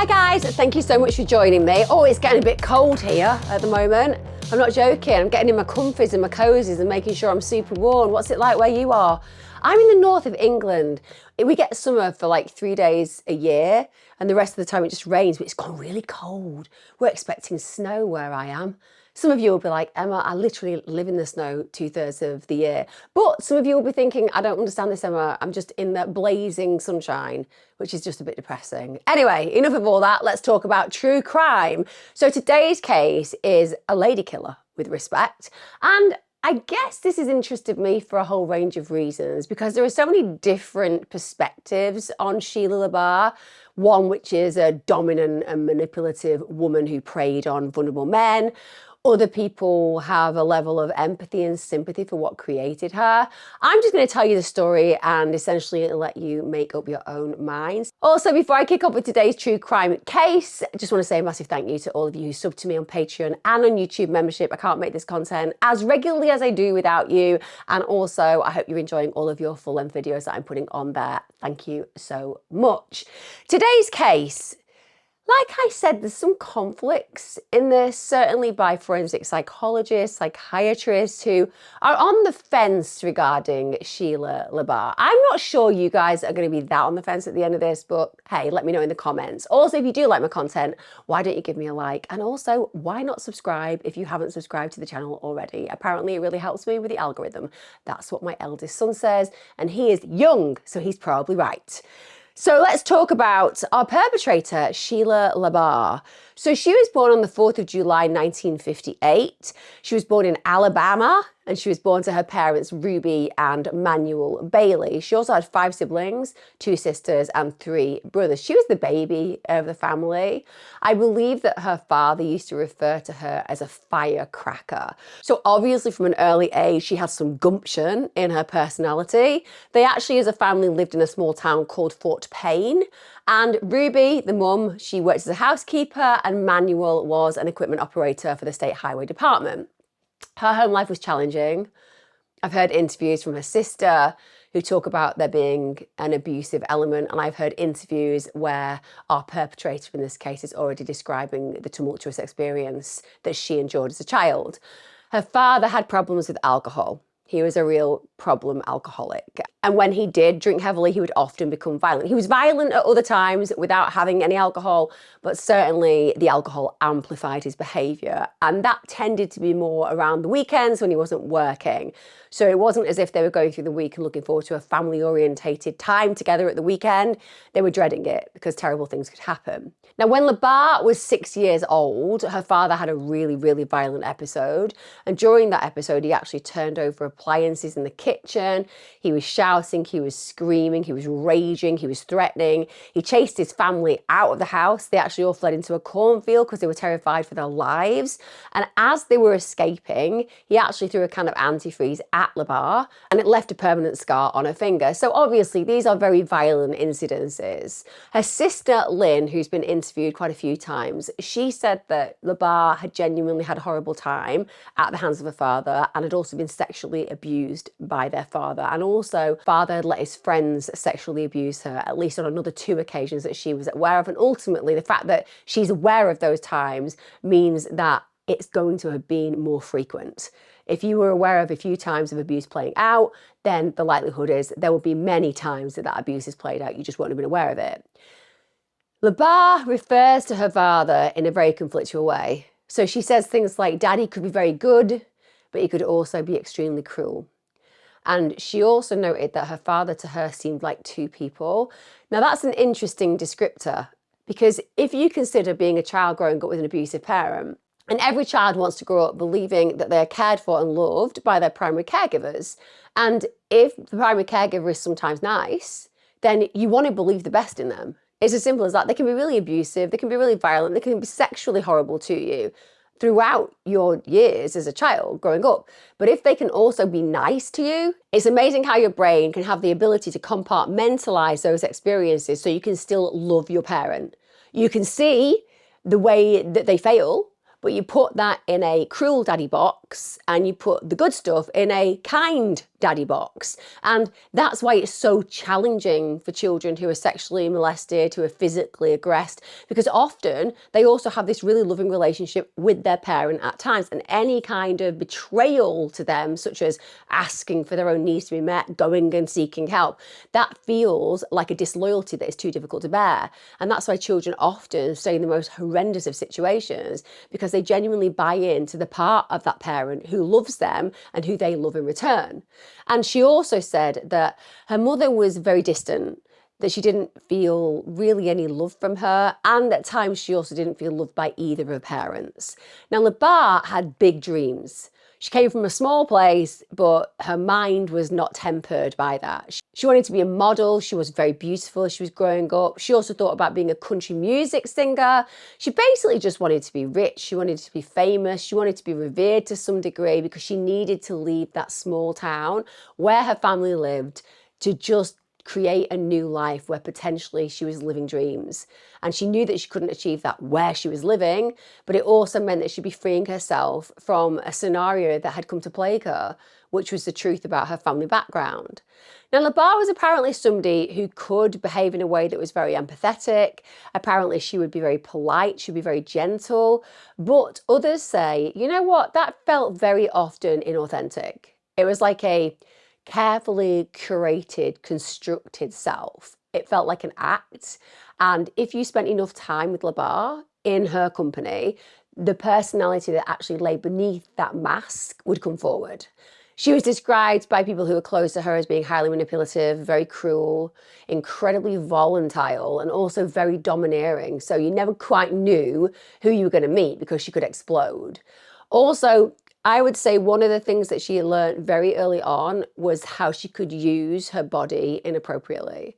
Hi guys, thank you so much for joining me. Oh, it's getting a bit cold here at the moment. I'm not joking, I'm getting in my comfies and my cozies and making sure I'm super warm. What's it like where you are? I'm in the north of England. We get summer for like 3 days a year and the rest of the time it just rains, but it's gone really cold. We're expecting snow where I am. Some of you will be like, Emma, I literally live in the snow 2/3 of the year. But some of you will be thinking, I don't understand this, Emma. I'm just in the blazing sunshine, which is just a bit depressing. Anyway, enough of all that. Let's talk about true crime. So today's case is a lady killer with respect. And I guess this has interested me for a whole range of reasons because there are so many different perspectives on Sheila La Barre. One which is a dominant and manipulative woman who preyed on vulnerable men. Other people have a level of empathy and sympathy for what created her. I'm just going to tell you the story and essentially let you make up your own minds. Also, before I kick off with today's true crime case, I just want to say a massive thank you to all of you who sub to me on Patreon and on YouTube membership. I can't make this content as regularly as I do without you. And also, I hope you're enjoying all of your full-length videos that I'm putting on there. Thank you so much. Today's case. Like I said, there's some conflicts in this, certainly by forensic psychologists, psychiatrists who are on the fence regarding Sheila La Barre. I'm not sure you guys are going to be that on the fence at the end of this, but hey, let me know in the comments. Also, if you do like my content, why don't you give me a like? And also, why not subscribe if you haven't subscribed to the channel already? Apparently, it really helps me with the algorithm. That's what my eldest son says, and he is young, so he's probably right. So let's talk about our perpetrator, Sheila La Barre. So she was born on the 4th of July, 1958. She was born in Alabama, and she was born to her parents, Ruby and Manuel Bailey. She also had 5 siblings, 2 sisters and 3 brothers. She was the baby of the family. I believe that her father used to refer to her as a firecracker. So obviously from an early age, she had some gumption in her personality. They actually, as a family, lived in a small town called Fort Payne. And Ruby, the mum, she worked as a housekeeper, and Manuel was an equipment operator for the State Highway Department. Her home life was challenging. I've heard interviews from her sister who talk about there being an abusive element, and I've heard interviews where our perpetrator in this case is already describing the tumultuous experience that she endured as a child. Her father had problems with alcohol. He was a real problem alcoholic. And when he did drink heavily, he would often become violent. He was violent at other times without having any alcohol, but certainly the alcohol amplified his behaviour. And that tended to be more around the weekends when he wasn't working. So it wasn't as if they were going through the week and looking forward to a family-orientated time together at the weekend. They were dreading it because terrible things could happen. Now, when La Barre was 6 years old, her father had a really, really violent episode. And during that episode, he actually turned over appliances in the kitchen. He was shouting, he was screaming, he was raging, he was threatening. He chased his family out of the house. They actually all fled into a cornfield because they were terrified for their lives. And as they were escaping, he actually threw a can of antifreeze at La Barre, and it left a permanent scar on her finger. So obviously these are very violent incidences. Her sister Lynn, who's been interviewed quite a few times, she said that La Barre had genuinely had a horrible time at the hands of her father and had also been sexually abused by their father. And also father had let his friends sexually abuse her, at least on another 2 occasions that she was aware of. And ultimately the fact that she's aware of those times means that it's going to have been more frequent. If you were aware of a few times of abuse playing out, then the likelihood is there will be many times that that abuse is played out. You just won't have been aware of it. La Barre refers to her father in a very conflictual way. So she says things like, Daddy could be very good, but he could also be extremely cruel. And she also noted that her father to her seemed like 2 people. Now that's an interesting descriptor, because if you consider being a child growing up with an abusive parent, and every child wants to grow up believing that they're cared for and loved by their primary caregivers. And if the primary caregiver is sometimes nice, then you want to believe the best in them. It's as simple as that. They can be really abusive, they can be really violent, they can be sexually horrible to you throughout your years as a child growing up. But if they can also be nice to you, it's amazing how your brain can have the ability to compartmentalize those experiences so you can still love your parent. You can see the way that they fail, but you put that in a cruel daddy box box and you put the good stuff in a kind daddy box. And that's why it's so challenging for children who are sexually molested, who are physically aggressed, because often they also have this really loving relationship with their parent at times, and any kind of betrayal to them, such as asking for their own needs to be met, going and seeking help, that feels like a disloyalty that is too difficult to bear. And that's why children often stay in the most horrendous of situations, because they genuinely buy into the part of that parent who loves them and who they love in return. And she also said that her mother was very distant, that she didn't feel really any love from her, and at times she also didn't feel loved by either of her parents. Now, La Barre had big dreams. She came from a small place, but her mind was not tempered by that. She wanted to be a model. She was very beautiful as she was growing up. She also thought about being a country music singer. She basically just wanted to be rich. She wanted to be famous. She wanted to be revered to some degree, because she needed to leave that small town where her family lived to just create a new life where potentially she was living dreams. And she knew that she couldn't achieve that where she was living, but it also meant that she'd be freeing herself from a scenario that had come to plague her, which was the truth about her family background. Now, La Barre was apparently somebody who could behave in a way that was very empathetic. Apparently she would be very polite, she'd be very gentle, but others say, you know what, that felt very often inauthentic. It was like a carefully curated, constructed self. It felt like an act. And if you spent enough time with La Barre in her company, the personality that actually lay beneath that mask would come forward. She was described by people who were close to her as being highly manipulative, very cruel, incredibly volatile, and also very domineering. So you never quite knew who you were going to meet, because she could explode. Also, I would say one of the things that she learned very early on was how she could use her body inappropriately.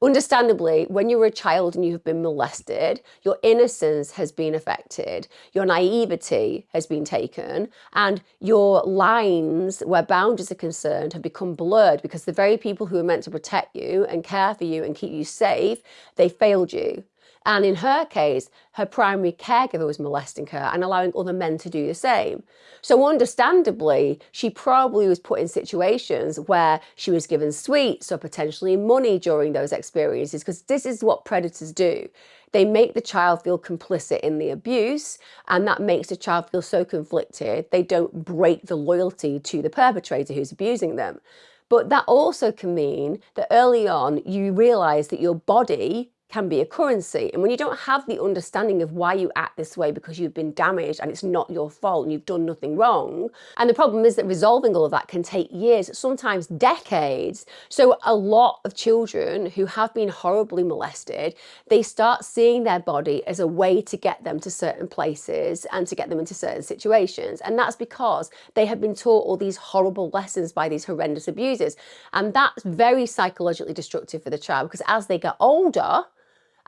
Understandably, when you're a child and you have been molested, your innocence has been affected, your naivety has been taken, and your lines where boundaries are concerned have become blurred, because the very people who are meant to protect you and care for you and keep you safe, they failed you. And in her case, her primary caregiver was molesting her and allowing other men to do the same. So understandably, she probably was put in situations where she was given sweets or potentially money during those experiences, because this is what predators do. They make the child feel complicit in the abuse, and that makes the child feel so conflicted, they don't break the loyalty to the perpetrator who's abusing them. But that also can mean that early on, you realize that your body can be a currency. And when you don't have the understanding of why you act this way because you've been damaged and it's not your fault and you've done nothing wrong, and the problem is that resolving all of that can take years, sometimes decades. So a lot of children who have been horribly molested, they start seeing their body as a way to get them to certain places and to get them into certain situations. And that's because they have been taught all these horrible lessons by these horrendous abusers. And that's very psychologically destructive for the child, because as they get older,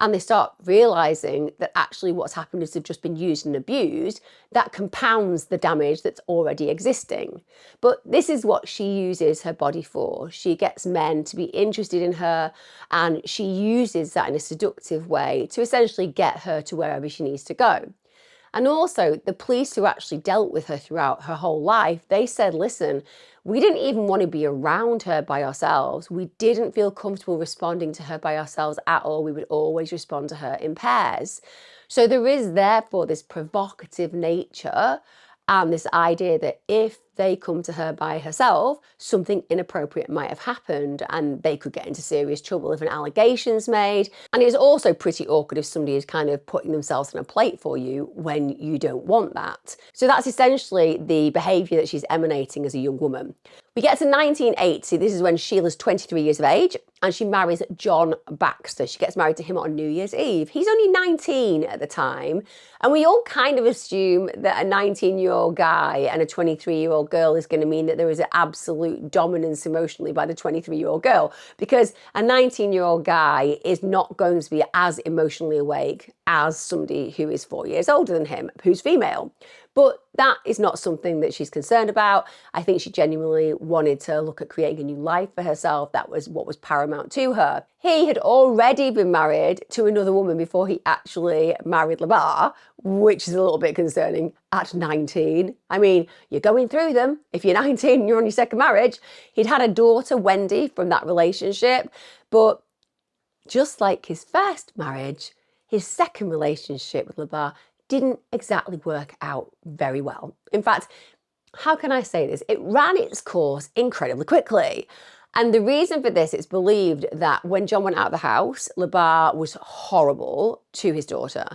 and they start realizing that actually what's happened is they've just been used and abused, that compounds the damage that's already existing. But this is what she uses her body for. She gets men to be interested in her, and she uses that in a seductive way to essentially get her to wherever she needs to go. And also, the police who actually dealt with her throughout her whole life, they said, listen, we didn't even want to be around her by ourselves. We didn't feel comfortable responding to her by ourselves at all. We would always respond to her in pairs. So there is therefore this provocative nature and this idea that if they come to her by herself, something inappropriate might have happened and they could get into serious trouble if an allegation's made. And it's also pretty awkward if somebody is kind of putting themselves on a plate for you when you don't want that. So that's essentially the behaviour that she's emanating as a young woman. We get to 1980. This is when Sheila's 23 years of age and she marries John Baxter. She gets married to him on New Year's Eve. He's only 19 at the time. And we all kind of assume that a 19-year-old guy and a 23-year-old girl is going to mean that there is an absolute dominance emotionally by the 23-year-old girl, because a 19-year-old guy is not going to be as emotionally awake as somebody who is 4 years older than him, who's female. But that is not something that she's concerned about. I think she genuinely wanted to look at creating a new life for herself. That was what was paramount to her. He had already been married to another woman before he actually married La Barre, which is a little bit concerning at 19. I mean, you're going through them. If you're 19 and you're on your second marriage. He'd had a daughter, Wendy, from that relationship. But just like his first marriage, his second relationship with La Barre didn't exactly work out very well. In fact, how can I say this? It ran its course incredibly quickly. And the reason for this, it's believed that when John went out of the house, La Barre was horrible to his daughter.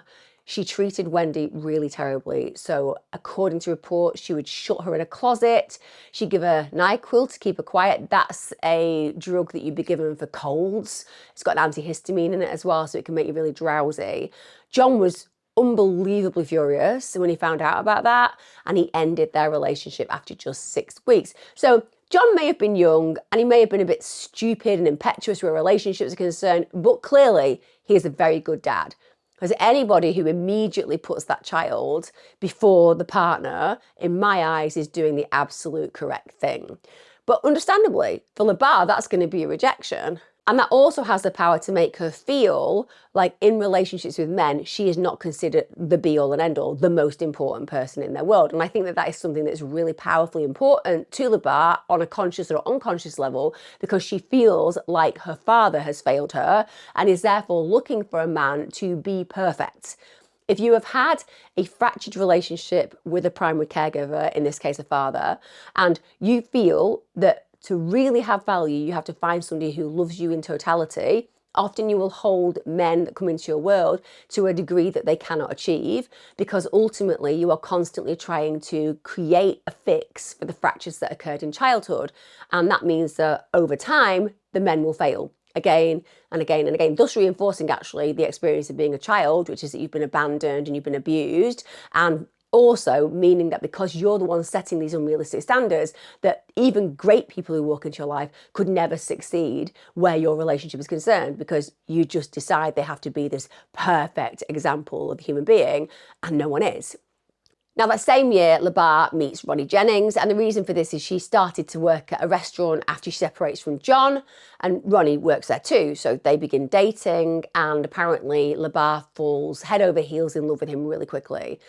She treated Wendy really terribly. So according to reports, she would shut her in a closet. She'd give her NyQuil to keep her quiet. That's a drug that you'd be given for colds. It's got an antihistamine in it as well, so it can make you really drowsy. John was unbelievably furious when he found out about that, and he ended their relationship after just 6 weeks. So John may have been young and he may have been a bit stupid and impetuous where relationships are concerned, but clearly he is a very good dad. Because anybody who immediately puts that child before the partner, in my eyes, is doing the absolute correct thing. But understandably, for La Barre, that's going to be a rejection. And that also has the power to make her feel like in relationships with men, she is not considered the be all and end all, the most important person in their world. And I think that that is something that's really powerfully important to La Barre on a conscious or unconscious level, because she feels like her father has failed her and is therefore looking for a man to be perfect. If you have had a fractured relationship with a primary caregiver, in this case a father, and you feel that to really have value, you have to find somebody who loves you in totality. Often you will hold men that come into your world to a degree that they cannot achieve, because ultimately you are constantly trying to create a fix for the fractures that occurred in childhood. And that means that over time, the men will fail again and again and again, thus reinforcing actually the experience of being a child, which is that you've been abandoned and you've been abused, and also meaning that because you're the one setting these unrealistic standards, that even great people who walk into your life could never succeed where your relationship is concerned, because you just decide they have to be this perfect example of a human being, and no one is. Now, that same year, La Barre meets Ronnie Jennings, and the reason for this is she started to work at a restaurant after she separates from John, and Ronnie works there too, so they begin dating, and apparently La Barre falls head over heels in love with him really quickly.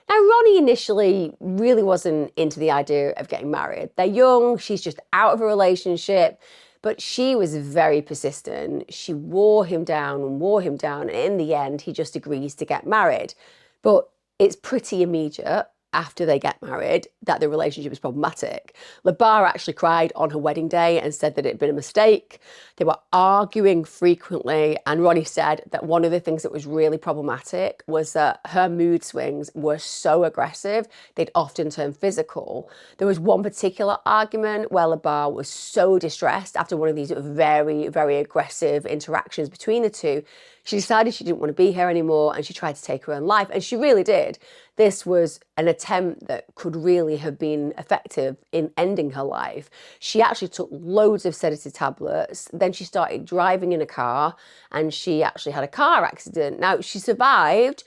Now, Ronnie initially really wasn't into the idea of getting married. They're young, she's just out of a relationship, but she was very persistent. She wore him down and wore him down, and in the end, he just agrees to get married. But it's pretty immediate after they get married that the relationship is problematic. La Barre actually cried on her wedding day and said that it had been a mistake. They were arguing frequently, and Ronnie said that one of the things that was really problematic was that her mood swings were so aggressive, they'd often turn physical. There was one particular argument where La Barre was so distressed after one of these very, very aggressive interactions between the two, she decided she didn't want to be here anymore, and she tried to take her own life, and she really did. This was an attempt that could really have been effective in ending her life. She actually took loads of sedative tablets, then she started driving in a car, and she actually had a car accident. Now, she survived,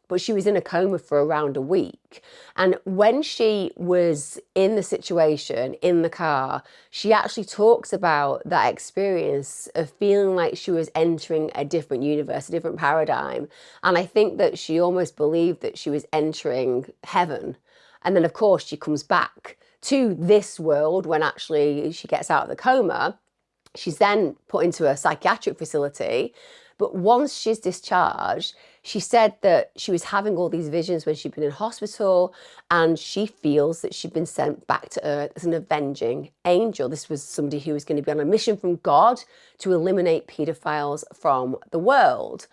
but she was in a coma for around a week. And when she was in the situation, in the car, she actually talks about that experience of feeling like she was entering a different universe, a different paradigm. And I think that she almost believed that she was entering heaven. And then, of course, she comes back to this world when actually she gets out of the coma. She's then put into a psychiatric facility. But once she's discharged, she said that she was having all these visions when she'd been in hospital, and she feels that she'd been sent back to earth as an avenging angel. This was somebody who was going to be on a mission from God to eliminate paedophiles from the world.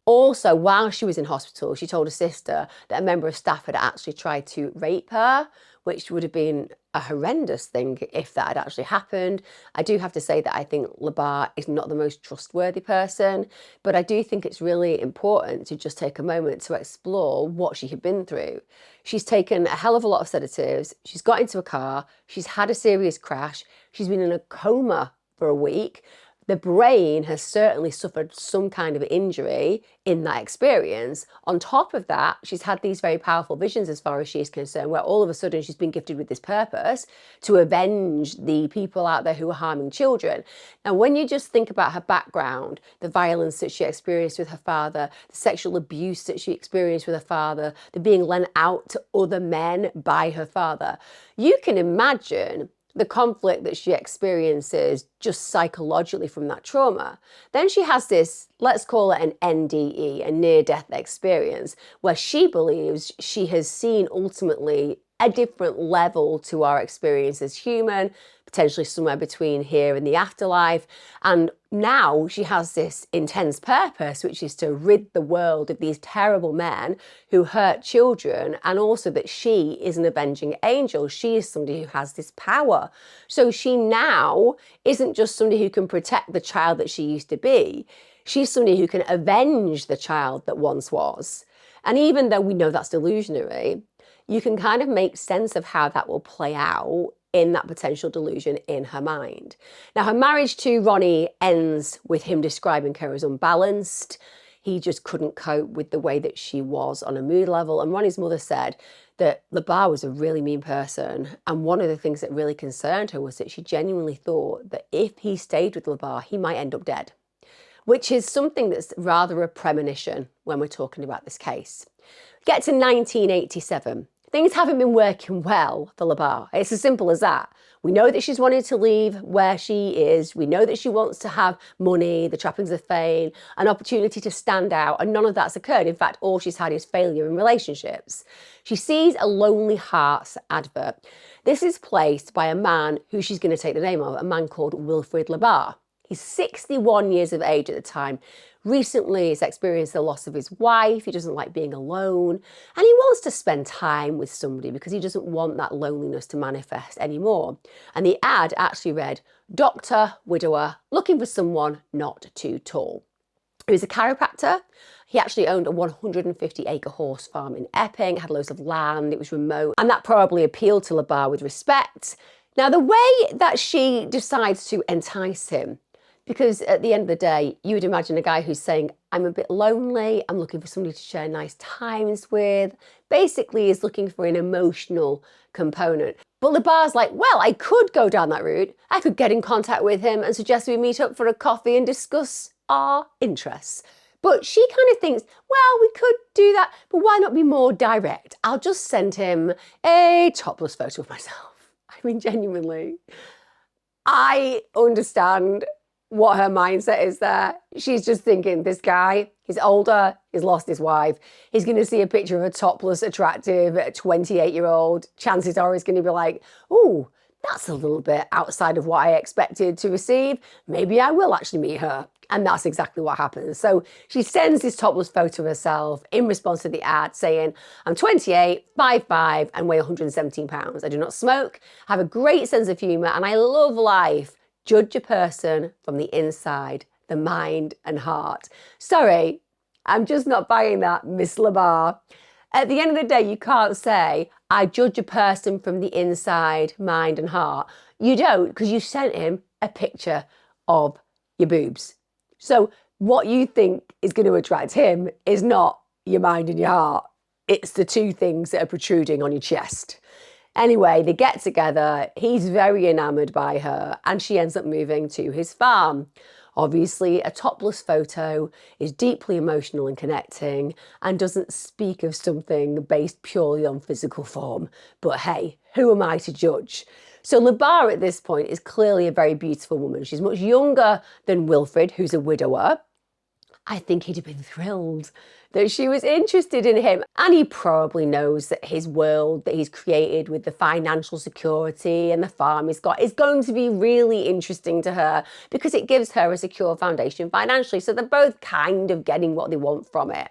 Also, while she was in hospital, she told her sister that a member of staff had actually tried to rape her, which would have been a horrendous thing if that had actually happened. I do have to say that I think La Barre is not the most trustworthy person, but I do think it's really important to just take a moment to explore what she had been through. She's taken a hell of a lot of sedatives, she's got into a car, she's had a serious crash, she's been in a coma for a week. The brain has certainly suffered some kind of injury in that experience. On top of that, she's had these very powerful visions as far as she's concerned, where all of a sudden she's been gifted with this purpose to avenge the people out there who are harming children. Now, when you just think about her background, the violence that she experienced with her father, the sexual abuse that she experienced with her father, the being lent out to other men by her father, you can imagine the conflict that she experiences just psychologically from that trauma. Then she has this, let's call it an NDE, a near-death experience, where she believes she has seen ultimately a different level to our experience as human, potentially somewhere between here and the afterlife. And now she has this intense purpose, which is to rid the world of these terrible men who hurt children, and also that she is an avenging angel. She is somebody who has this power. So she now isn't just somebody who can protect the child that she used to be. She's somebody who can avenge the child that once was. And even though we know that's delusionary, you can kind of make sense of how that will play out in that potential delusion in her mind. Now, her marriage to Ronnie ends with him describing her as unbalanced. He just couldn't cope with the way that she was on a mood level. And Ronnie's mother said that LaBarre was a really mean person. And one of the things that really concerned her was that she genuinely thought that if he stayed with LaBarre, he might end up dead, which is something that's rather a premonition when we're talking about this case. Get to 1987. Things haven't been working well for LaBarre. It's as simple as that. We know that she's wanted to leave where she is. We know that she wants to have money, the trappings of fame, an opportunity to stand out, and none of that's occurred. In fact, all she's had is failure in relationships. She sees a Lonely Hearts advert. This is placed by a man who she's going to take the name of, a man called Wilfred La Barre. He's 61 years of age at the time. Recently, he's experienced the loss of his wife. He doesn't like being alone. And he wants to spend time with somebody because he doesn't want that loneliness to manifest anymore. And the ad actually read, "Doctor, widower, looking for someone not too tall." He was a chiropractor. He actually owned a 150-acre horse farm in Epping, had loads of land, it was remote. And that probably appealed to LaBarre with respect. Now, the way that she decides to entice him, because at the end of the day, you would imagine a guy who's saying, I'm a bit lonely, I'm looking for somebody to share nice times with, basically is looking for an emotional component. But LaBarre's like, well, I could go down that route. I could get in contact with him and suggest we meet up for a coffee and discuss our interests. But she kind of thinks, well, we could do that, but why not be more direct? I'll just send him a topless photo of myself. I mean, genuinely, I understand what her mindset is there. She's just thinking, this guy, he's older, he's lost his wife, he's going to see a picture of a topless, attractive 28-year-old. Chances are he's going to be like, oh, that's a little bit outside of what I expected to receive. Maybe I will actually meet her. And that's exactly what happens. So she sends this topless photo of herself in response to the ad saying, I'm 28, 5'5", and weigh 117 pounds. I do not smoke, have a great sense of humour, and I love life. Judge a person from the inside, the mind and heart. Sorry, I'm just not buying that, Miss LaBarre. At the end of the day, you can't say, I judge a person from the inside, mind and heart. You don't, because you sent him a picture of your boobs. So what you think is going to attract him is not your mind and your heart. It's the two things that are protruding on your chest. Anyway, they get together, he's very enamoured by her, and she ends up moving to his farm. Obviously, a topless photo is deeply emotional and connecting and doesn't speak of something based purely on physical form. But hey, who am I to judge? So LaBarre at this point is clearly a very beautiful woman. She's much younger than Wilfred, who's a widower. I think he'd have been thrilled that she was interested in him. And he probably knows that his world that he's created with the financial security and the farm he's got is going to be really interesting to her because it gives her a secure foundation financially. So they're both kind of getting what they want from it.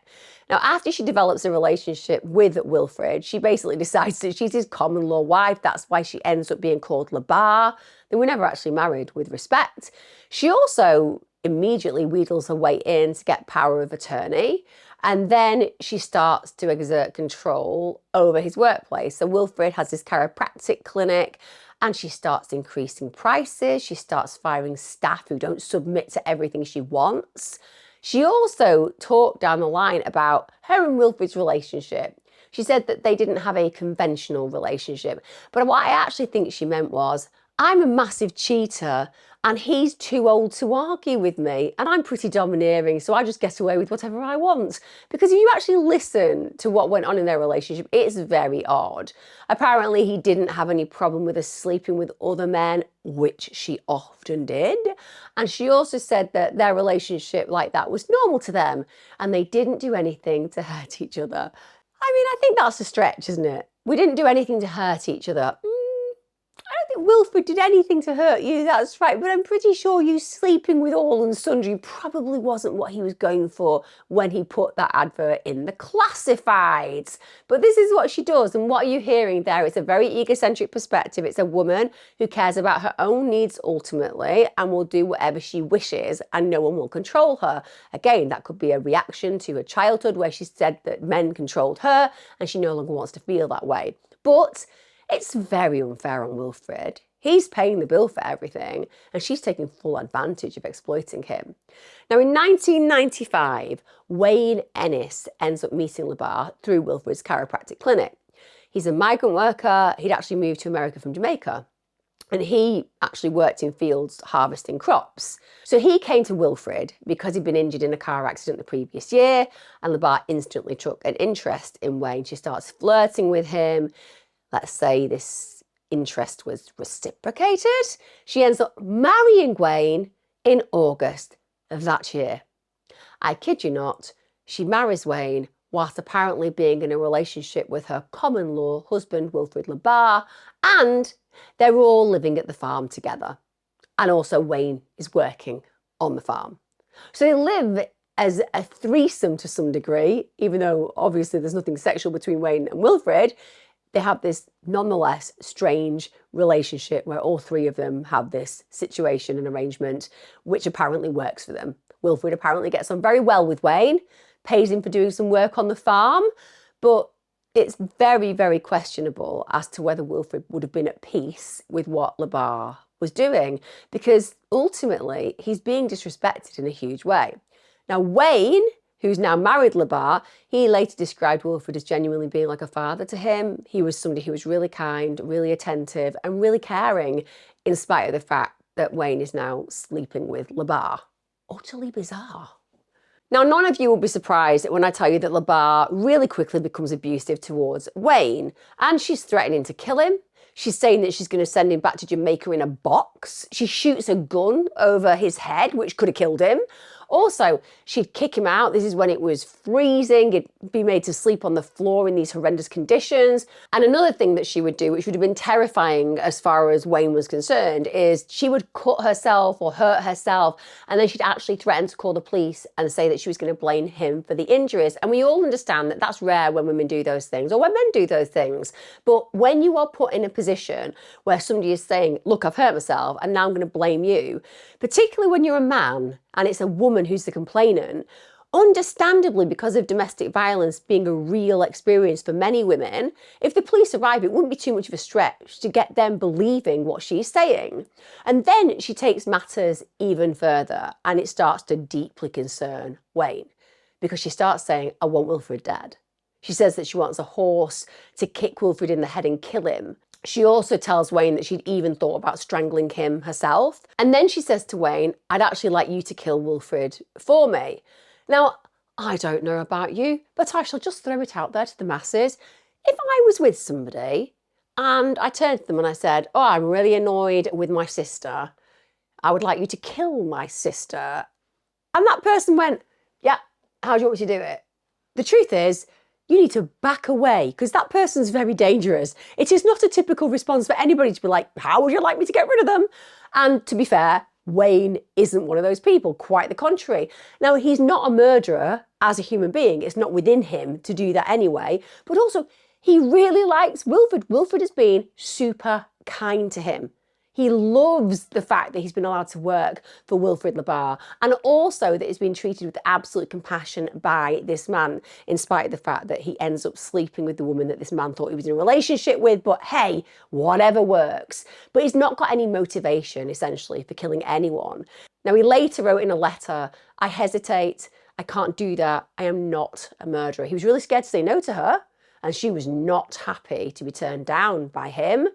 Now, after she develops a relationship with Wilfred, she basically decides that she's his common law wife. That's why she ends up being called LaBarre. They were never actually married with respect. She also immediately wheedles her way in to get power of attorney. And then she starts to exert control over his workplace. So Wilfred has this chiropractic clinic And she starts increasing prices. She starts firing staff who don't submit to everything she wants. She also talked down the line about her and Wilfred's relationship. She said that they didn't have a conventional relationship. But what I actually think she meant was, I'm a massive cheater and he's too old to argue with me, and I'm pretty domineering, so I just get away with whatever I want. Because if you actually listen to what went on in their relationship, it's very odd. Apparently he didn't have any problem with her sleeping with other men, which she often did. And she also said that their relationship like that was normal to them, and they didn't do anything to hurt each other. I mean, I think that's a stretch, isn't it? We didn't do anything to hurt each other. I don't think Wilfred did anything to hurt you, that's right, but I'm pretty sure you sleeping with all and sundry probably wasn't what he was going for when he put that advert in the classifieds. But this is what she does, and what are you hearing there? It's a very egocentric perspective. It's a woman who cares about her own needs ultimately and will do whatever she wishes, and no one will control her. Again, that could be a reaction to her childhood where she said that men controlled her and she no longer wants to feel that way. But it's very unfair on Wilfred. He's paying the bill for everything, and she's taking full advantage of exploiting him. Now, in 1995, Wayne Ennis ends up meeting La Barre through Wilfred's chiropractic clinic. He's a migrant worker. He'd actually moved to America from Jamaica, and he actually worked in fields harvesting crops. So he came to Wilfred because he'd been injured in a car accident the previous year, and La Barre instantly took an interest in Wayne. She starts flirting with him. Let's say this interest was reciprocated. She ends up marrying Wayne in August of that year. I kid you not, she marries Wayne whilst apparently being in a relationship with her common law husband, Wilfred La Barre, and they're all living at the farm together. And also Wayne is working on the farm. So they live as a threesome to some degree, even though obviously there's nothing sexual between Wayne and Wilfred. They have this nonetheless strange relationship where all three of them have this situation and arrangement, which apparently works for them. Wilfred apparently gets on very well with Wayne, pays him for doing some work on the farm, but it's very, very questionable as to whether Wilfred would have been at peace with what La Barre was doing, because ultimately he's being disrespected in a huge way. Now, Wayne, who's now married La Barre, he later described Wilfred as genuinely being like a father to him. He was somebody who was really kind, really attentive, and really caring, in spite of the fact that Wayne is now sleeping with La Barre. Utterly bizarre. Now, none of you will be surprised when I tell you that La Barre really quickly becomes abusive towards Wayne, and she's threatening to kill him. She's saying that she's going to send him back to Jamaica in a box. She shoots a gun over his head, which could have killed him. Also, she'd kick him out. This is when it was freezing. He'd be made to sleep on the floor in these horrendous conditions. And another thing that she would do, which would have been terrifying as far as Wayne was concerned, is she would cut herself or hurt herself, and then she'd actually threaten to call the police and say that she was going to blame him for the injuries. And we all understand that that's rare when women do those things, or when men do those things. But when you are put in a position where somebody is saying, look, I've hurt myself, and now I'm going to blame you, particularly when you're a man, and it's a woman who's the complainant, understandably, because of domestic violence being a real experience for many women, if the police arrive, it wouldn't be too much of a stretch to get them believing what she's saying. And then she takes matters even further, and it starts to deeply concern Wayne, because she starts saying, I want Wilfred dead. She says that she wants a horse to kick Wilfred in the head and kill him. She also tells Wayne that she'd even thought about strangling him herself. And then she says to Wayne, I'd actually like you to kill Wilfred for me. Now, I don't know about you, but I shall just throw it out there to the masses. If I was with somebody and I turned to them and I said, oh, I'm really annoyed with my sister, I would like you to kill my sister. And that person went, yeah, how do you want me to do it? The truth is, you need to back away, because that person's very dangerous. It is not a typical response for anybody to be like, how would you like me to get rid of them? And to be fair, Wayne isn't one of those people, quite the contrary. Now, he's not a murderer as a human being. It's not within him to do that anyway. But also, he really likes Wilfred. Wilfred has been super kind to him. He loves the fact that he's been allowed to work for Wilfred La Barre, and also that he's been treated with absolute compassion by this man, in spite of the fact that he ends up sleeping with the woman that this man thought he was in a relationship with. But hey, whatever works. But he's not got any motivation, essentially, for killing anyone. Now, he later wrote in a letter, "I hesitate, I can't do that, I am not a murderer." He was really scared to say no to her, and she was not happy to be turned down by him.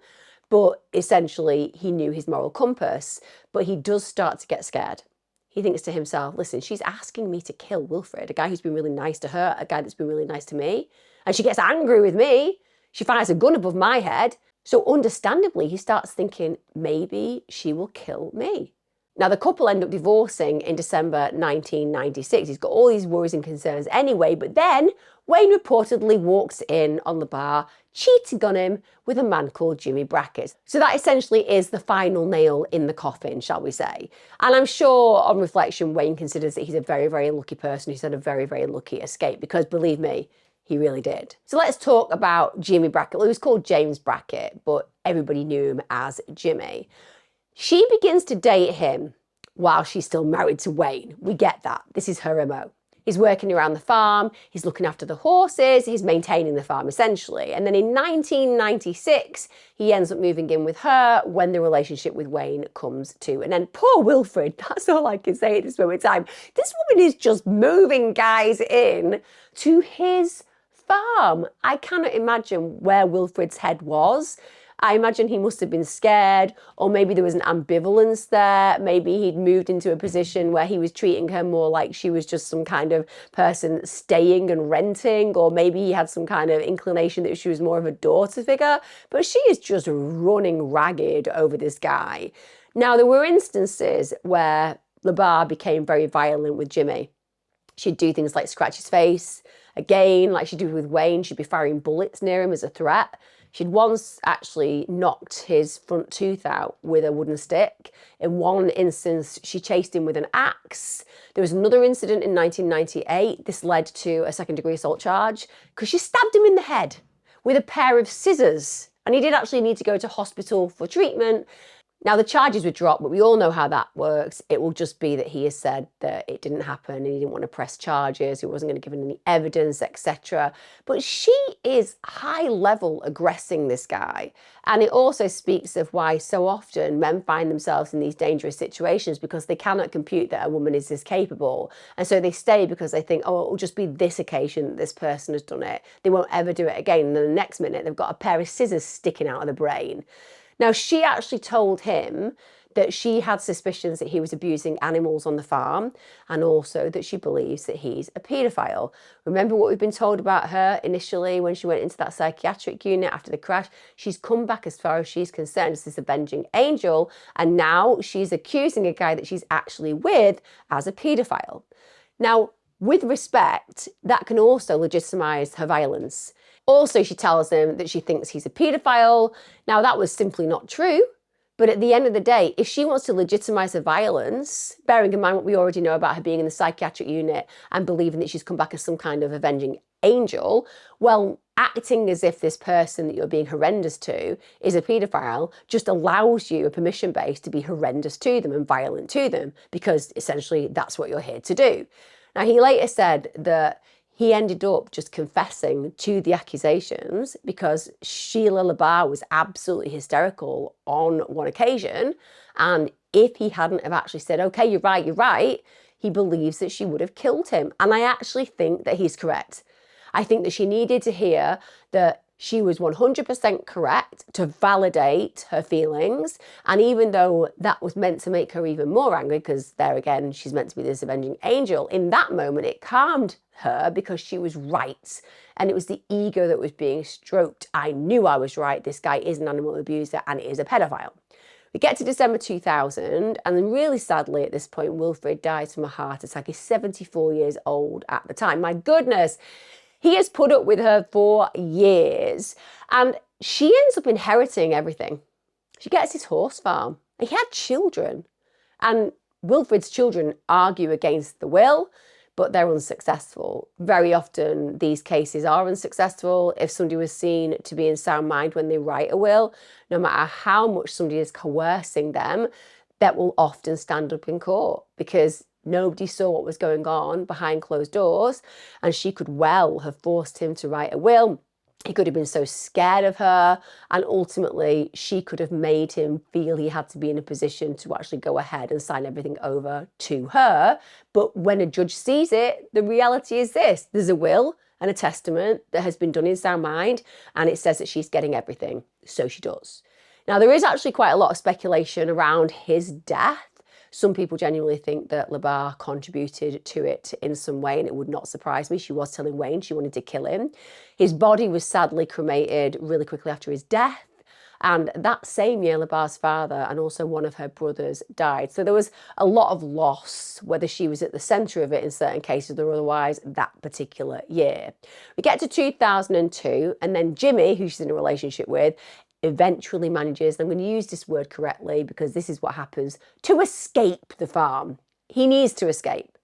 But essentially, he knew his moral compass, but he does start to get scared. He thinks to himself, listen, she's asking me to kill Wilfred, a guy who's been really nice to her, a guy that's been really nice to me, and she gets angry with me. She fires a gun above my head. So understandably, he starts thinking, maybe she will kill me. Now, the couple end up divorcing in December 1996. He's got all these worries and concerns anyway, but then Wayne reportedly walks in on La Barre, cheating on him with a man called Jimmy Brackett. So that essentially is the final nail in the coffin, shall we say. And I'm sure on reflection, Wayne considers that he's a very, very lucky person who's had a very, very lucky escape, because believe me, he really did. So let's talk about Jimmy Brackett. Well, he was called James Brackett, but everybody knew him as Jimmy. She begins to date him while she's still married to Wayne. We get that. This is her MO. He's working around the farm, he's looking after the horses, he's maintaining the farm essentially. And then in 1996, he ends up moving in with her when the relationship with Wayne comes to an end. Poor Wilfred, that's all I can say at this moment in time. This woman is just moving guys in to his farm. I cannot imagine where Wilfred's head was. I imagine he must have been scared, or maybe there was an ambivalence there. Maybe he'd moved into a position where he was treating her more like she was just some kind of person staying and renting, or maybe he had some kind of inclination that she was more of a daughter figure. But she is just running ragged over this guy. Now, there were instances where La Barre became very violent with Jimmy. She'd do things like scratch his face. Again, like she did with Wayne, she'd be firing bullets near him as a threat. She'd once actually knocked his front tooth out with a wooden stick. In one instance, she chased him with an axe. There was another incident in 1998. This led to a second-degree assault charge because she stabbed him in the head with a pair of scissors. And he did actually need to go to hospital for treatment. Now, the charges were dropped, but we all know how that works. It will just be that he has said that it didn't happen and he didn't want to press charges, he wasn't going to give any evidence, etc. But she is high-level aggressing this guy. And it also speaks of why so often men find themselves in these dangerous situations, because they cannot compute that a woman is this capable. And so they stay because they think, oh, it will just be this occasion that this person has done it. They won't ever do it again. And then the next minute, they've got a pair of scissors sticking out of the brain. Now, she actually told him that she had suspicions that he was abusing animals on the farm, and also that she believes that he's a paedophile. Remember what we've been told about her initially when she went into that psychiatric unit after the crash? She's come back, as far as she's concerned, as this avenging angel, and now she's accusing a guy that she's actually with as a paedophile. Now, with respect, that can also legitimise her violence. Also, she tells him that she thinks he's a paedophile. Now, that was simply not true. But at the end of the day, if she wants to legitimise her violence, bearing in mind what we already know about her being in the psychiatric unit and believing that she's come back as some kind of avenging angel, well, acting as if this person that you're being horrendous to is a paedophile just allows you a permission base to be horrendous to them and violent to them, because essentially that's what you're here to do. Now, he later said that he ended up just confessing to the accusations because Sheila La Barre was absolutely hysterical on one occasion. And if he hadn't have actually said, okay, you're right, he believes that she would have killed him. And I actually think that he's correct. I think that she needed to hear that she was 100% correct to validate her feelings. And even though that was meant to make her even more angry, because there again, she's meant to be this avenging angel, in that moment, it calmed her because she was right. And it was the ego that was being stroked. I knew I was right. This guy is an animal abuser and is a pedophile. We get to December 2000, and then really sadly at this point, Wilfred dies from a heart attack. He's 74 years old at the time. My goodness. He has put up with her for years, and she ends up inheriting everything. She gets his horse farm. He had children, and Wilfred's children argue against the will, but they're unsuccessful. Very often these cases are unsuccessful. If somebody was seen to be in sound mind when they write a will, no matter how much somebody is coercing them, that will often stand up in court because nobody saw what was going on behind closed doors, and she could well have forced him to write a will. He could have been so scared of her, and ultimately she could have made him feel he had to be in a position to actually go ahead and sign everything over to her. But when a judge sees it, the reality is this: there's a will and a testament that has been done in sound mind, and it says that she's getting everything. So she does. Now, there is actually quite a lot of speculation around his death. Some people genuinely think that La Barre contributed to it in some way, and it would not surprise me. She was telling Wayne she wanted to kill him. His body was sadly cremated really quickly after his death. And that same year, La Barre's father and also one of her brothers died. So there was a lot of loss, whether she was at the centre of it in certain cases or otherwise, that particular year. We get to 2002, and then Jimmy, who she's in a relationship with, eventually manages, and I'm going to use this word correctly because this is what happens, to escape the farm. He needs to escape.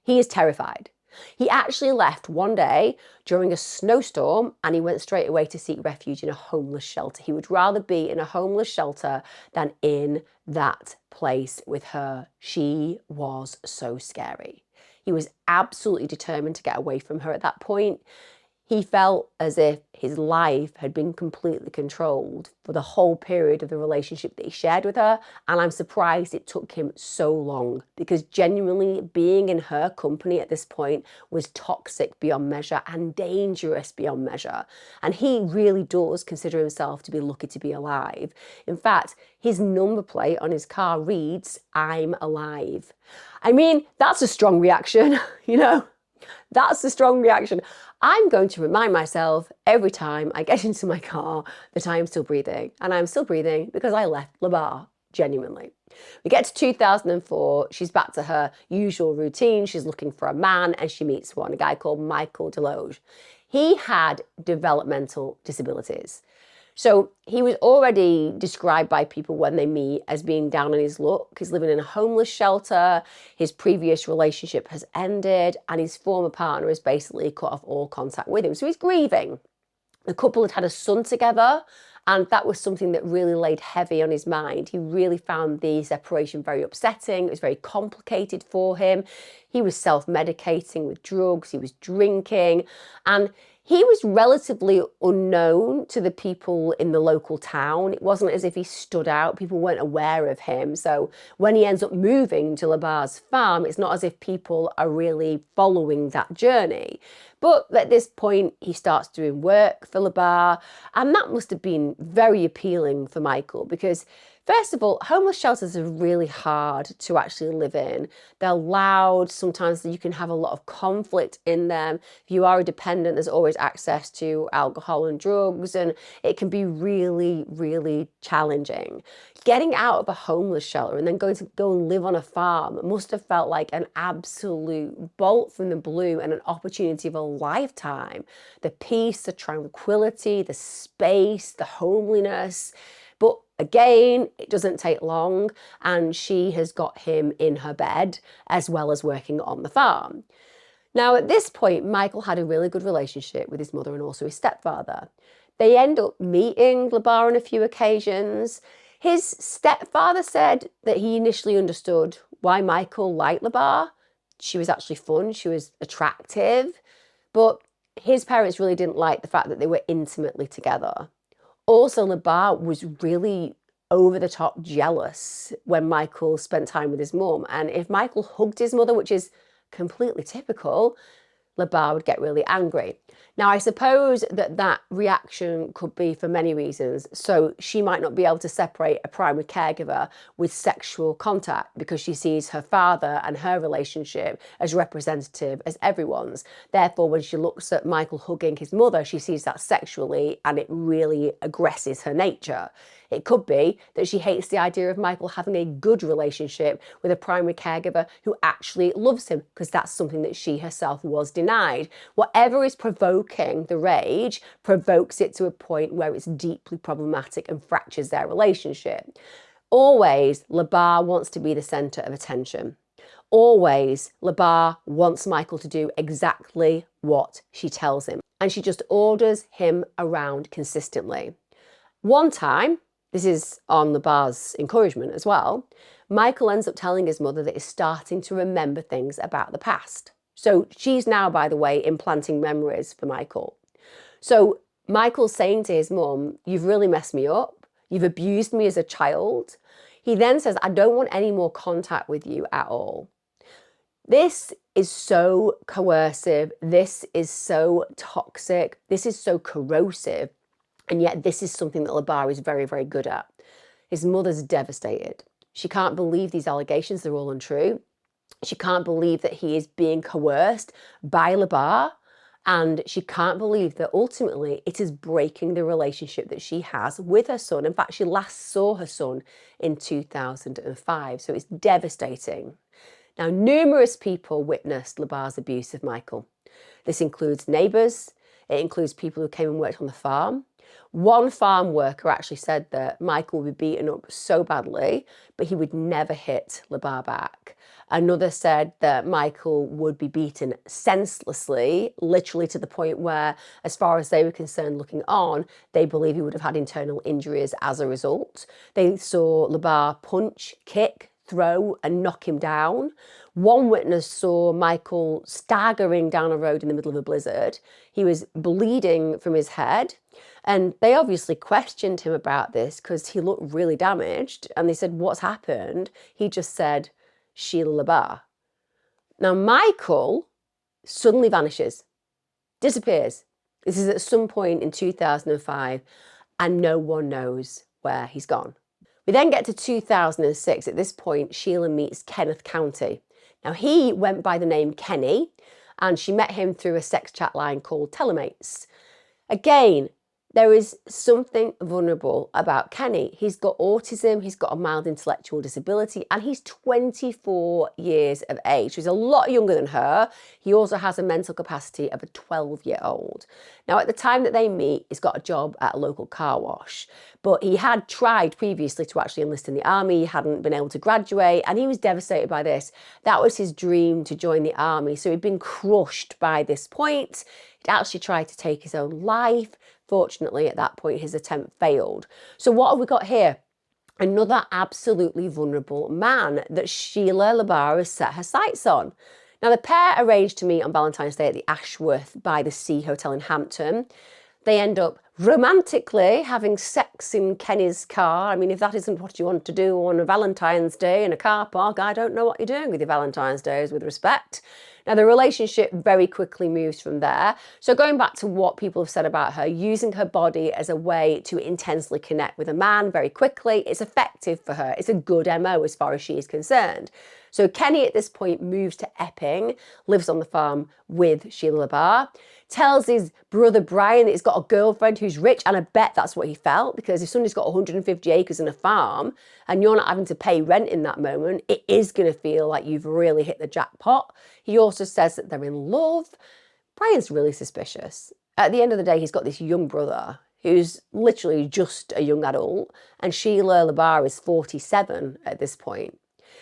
He is terrified. He actually left one day during a snowstorm, and he went straight away to seek refuge in a homeless shelter. He would rather be in a homeless shelter than in that place with her. She was so scary. He was absolutely determined to get away from her at that point. He felt as if his life had been completely controlled for the whole period of the relationship that he shared with her. And I'm surprised it took him so long, because genuinely being in her company at this point was toxic beyond measure and dangerous beyond measure. And he really does consider himself to be lucky to be alive. In fact, his number plate on his car reads, "I'm alive." I mean, that's a strong reaction, you know? That's a strong reaction. I'm going to remind myself every time I get into my car that I am still breathing. And I'm still breathing because I left La Barre, genuinely. We get to 2004. She's back to her usual routine. She's looking for a man, and she meets one, a guy called Michael Doog. He had developmental disabilities. So he was already described by people when they meet as being down on his luck. He's living in a homeless shelter. His previous relationship has ended, and his former partner has basically cut off all contact with him. So he's grieving. The couple had had a son together, and that was something that really laid heavy on his mind. He really found the separation very upsetting. It was very complicated for him. He was self-medicating with drugs. He was drinking, and he was relatively unknown to the people in the local town. It wasn't as if he stood out. People weren't aware of him. So when he ends up moving to La Barre's farm, it's not as if people are really following that journey. But at this point, he starts doing work for La Barre, and that must have been very appealing for Michael because, first of all, homeless shelters are really hard to actually live in. They're loud. Sometimes you can have a lot of conflict in them. If you are a dependent, there's always access to alcohol and drugs, and it can be really, really challenging. Getting out of a homeless shelter and then going to go and live on a farm must have felt like an absolute bolt from the blue and an opportunity of a lifetime. The peace, the tranquility, the space, the homeliness. But again, it doesn't take long, and she has got him in her bed as well as working on the farm. Now, at this point, Michael had a really good relationship with his mother and also his stepfather. They end up meeting La Barre on a few occasions. His stepfather said that he initially understood why Michael liked La Barre. She was actually fun, she was attractive, but his parents really didn't like the fact that they were intimately together. Also, La Barre was really over the top jealous when Michael spent time with his mum. And if Michael hugged his mother, which is completely typical, La Barre would get really angry. Now, I suppose that reaction could be for many reasons. So she might not be able to separate a primary caregiver with sexual contact because she sees her father and her relationship as representative as everyone's. Therefore, when she looks at Michael hugging his mother, she sees that sexually, and it really aggresses her nature. It could be that she hates the idea of Michael having a good relationship with a primary caregiver who actually loves him, because that's something that she herself was denied. Whatever is provoking the rage provokes it to a point where it's deeply problematic and fractures their relationship. Always, La Barre wants to be the centre of attention. Always, La Barre wants Michael to do exactly what she tells him, and she just orders him around consistently. One time, this is on La Barre's encouragement as well, Michael ends up telling his mother that he's starting to remember things about the past. So she's now, by the way, implanting memories for Michael. So Michael's saying to his mum, "You've really messed me up. You've abused me as a child." He then says, "I don't want any more contact with you at all." This is so coercive. This is so toxic. This is so corrosive. And yet this is something that La Barre is very, very good at. His mother's devastated. She can't believe these allegations. They're all untrue. She can't believe that he is being coerced by La Barre. And she can't believe that ultimately it is breaking the relationship that she has with her son. In fact, she last saw her son in 2005. So it's devastating. Now, numerous people witnessed La Barre's abuse of Michael. This includes neighbours. It includes people who came and worked on the farm. One farm worker actually said that Michael would be beaten up so badly, but he would never hit La Barre back. Another said that Michael would be beaten senselessly, literally to the point where, as far as they were concerned looking on, they believe he would have had internal injuries as a result. They saw La Barre punch, kick, throw and knock him down. One witness saw Michael staggering down a road in the middle of a blizzard. He was bleeding from his head. And they obviously questioned him about this because he looked really damaged. And they said, "What's happened?" He just said, "Sheila La Barre." Now, Michael suddenly vanishes, disappears. This is at some point in 2005, and no one knows where he's gone. We then get to 2006. At this point, Sheila meets Kenneth County. Now, he went by the name Kenny, and she met him through a sex chat line called Telemates. Again, there is something vulnerable about Kenny. He's got autism, he's got a mild intellectual disability, and he's 24 years of age. So he's a lot younger than her. He also has a mental capacity of a 12-year-old. Now, at the time that they meet, he's got a job at a local car wash, but he had tried previously to actually enlist in the army. He hadn't been able to graduate, and he was devastated by this. That was his dream, to join the army. So he'd been crushed by this point. He'd actually tried to take his own life. Fortunately, at that point, his attempt failed. So what have we got here? Another absolutely vulnerable man that Sheila La Barre has set her sights on. Now, the pair arranged to meet on Valentine's Day at the Ashworth by the Sea Hotel in Hampton. They end up romantically having sex in Kenny's car. I mean, if that isn't what you want to do on a Valentine's Day in a car park, I don't know what you're doing with your Valentine's Days, with respect. Now, the relationship very quickly moves from there. So going back to what people have said about her, using her body as a way to intensely connect with a man very quickly, it's effective for her. It's a good MO as far as she is concerned. So Kenny at this point moves to Epping, lives on the farm with Sheila La Barre, tells his brother Brian that he's got a girlfriend who's rich, and I bet that's what he felt, because if somebody's got 150 acres and a farm and you're not having to pay rent in that moment, it is going to feel like you've really hit the jackpot. He also says that they're in love. Brian's really suspicious. At the end of the day, he's got this young brother who's literally just a young adult, and Sheila La Barre is 47 at this point.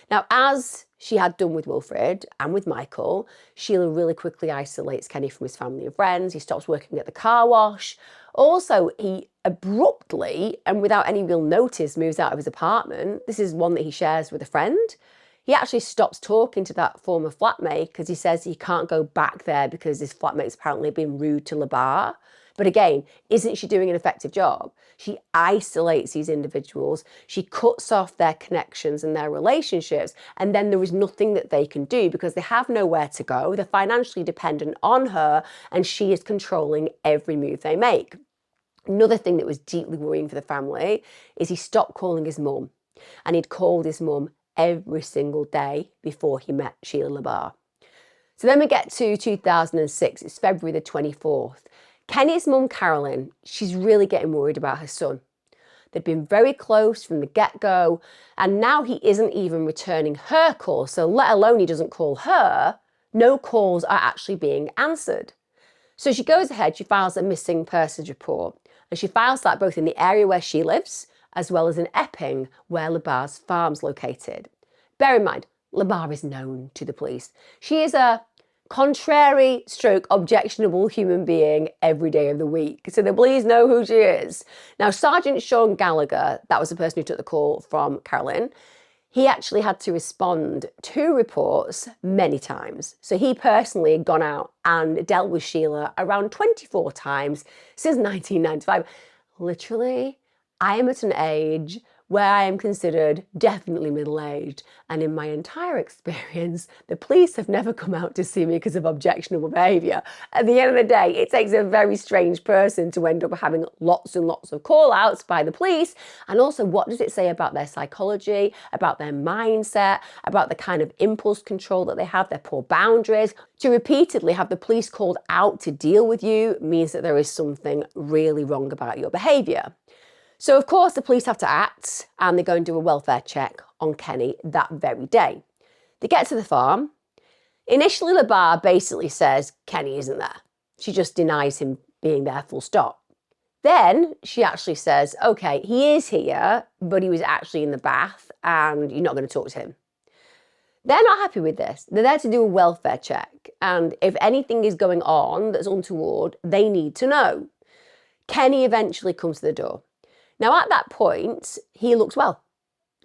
Now, as she had done with Wilfred and with Michael, Sheila really quickly isolates Kenny from his family and friends. He stops working at the car wash. Also, he abruptly and without any real notice moves out of his apartment. This is one that he shares with a friend. He actually stops talking to that former flatmate because he says he can't go back there because his flatmate's apparently been rude to La Barre. But again, isn't she doing an effective job? She isolates these individuals, she cuts off their connections and their relationships, and then there is nothing that they can do because they have nowhere to go. They're financially dependent on her, and she is controlling every move they make. Another thing that was deeply worrying for the family is he stopped calling his mum, and he'd called his mum every single day before he met Sheila La Barre. So then we get to 2006, it's February the 24th. Kenny's mum, Carolyn, she's really getting worried about her son. They'd been very close from the get-go, and now he isn't even returning her calls, so let alone he doesn't call her, no calls are actually being answered. So she goes ahead, she files a missing persons report, and she files that both in the area where she lives, as well as in Epping, where La Barre's farm's located. Bear in mind, La Barre is known to the police. She is a contrary stroke objectionable human being every day of the week. So the police know who she is. Now, Sergeant Sean Gallagher, that was the person who took the call from Carolyn, he actually had to respond to reports many times. So he personally had gone out and dealt with Sheila around 24 times since 1995. Literally, I am at an age where I am considered definitely middle-aged. And in my entire experience, the police have never come out to see me because of objectionable behaviour. At the end of the day, it takes a very strange person to end up having lots and lots of call-outs by the police. And also, what does it say about their psychology, about their mindset, about the kind of impulse control that they have, their poor boundaries? To repeatedly have the police called out to deal with you means that there is something really wrong about your behaviour. So, of course, the police have to act and they go and do a welfare check on Kenny that very day. They get to the farm. Initially, La Barre basically says Kenny isn't there. She just denies him being there, full stop. Then she actually says, okay, he is here, but he was actually in the bath and you're not going to talk to him. They're not happy with this. They're there to do a welfare check. And if anything is going on that's untoward, they need to know. Kenny eventually comes to the door. Now, at that point, he looks well.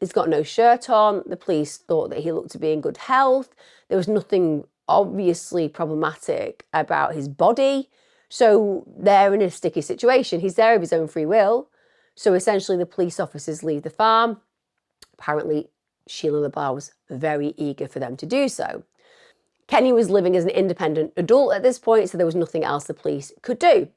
He's got no shirt on. The police thought that he looked to be in good health. There was nothing obviously problematic about his body. So they're in a sticky situation. He's there of his own free will. So essentially, the police officers leave the farm. Apparently, Sheila La Barre was very eager for them to do so. Kenny was living as an independent adult at this point, so there was nothing else the police could do.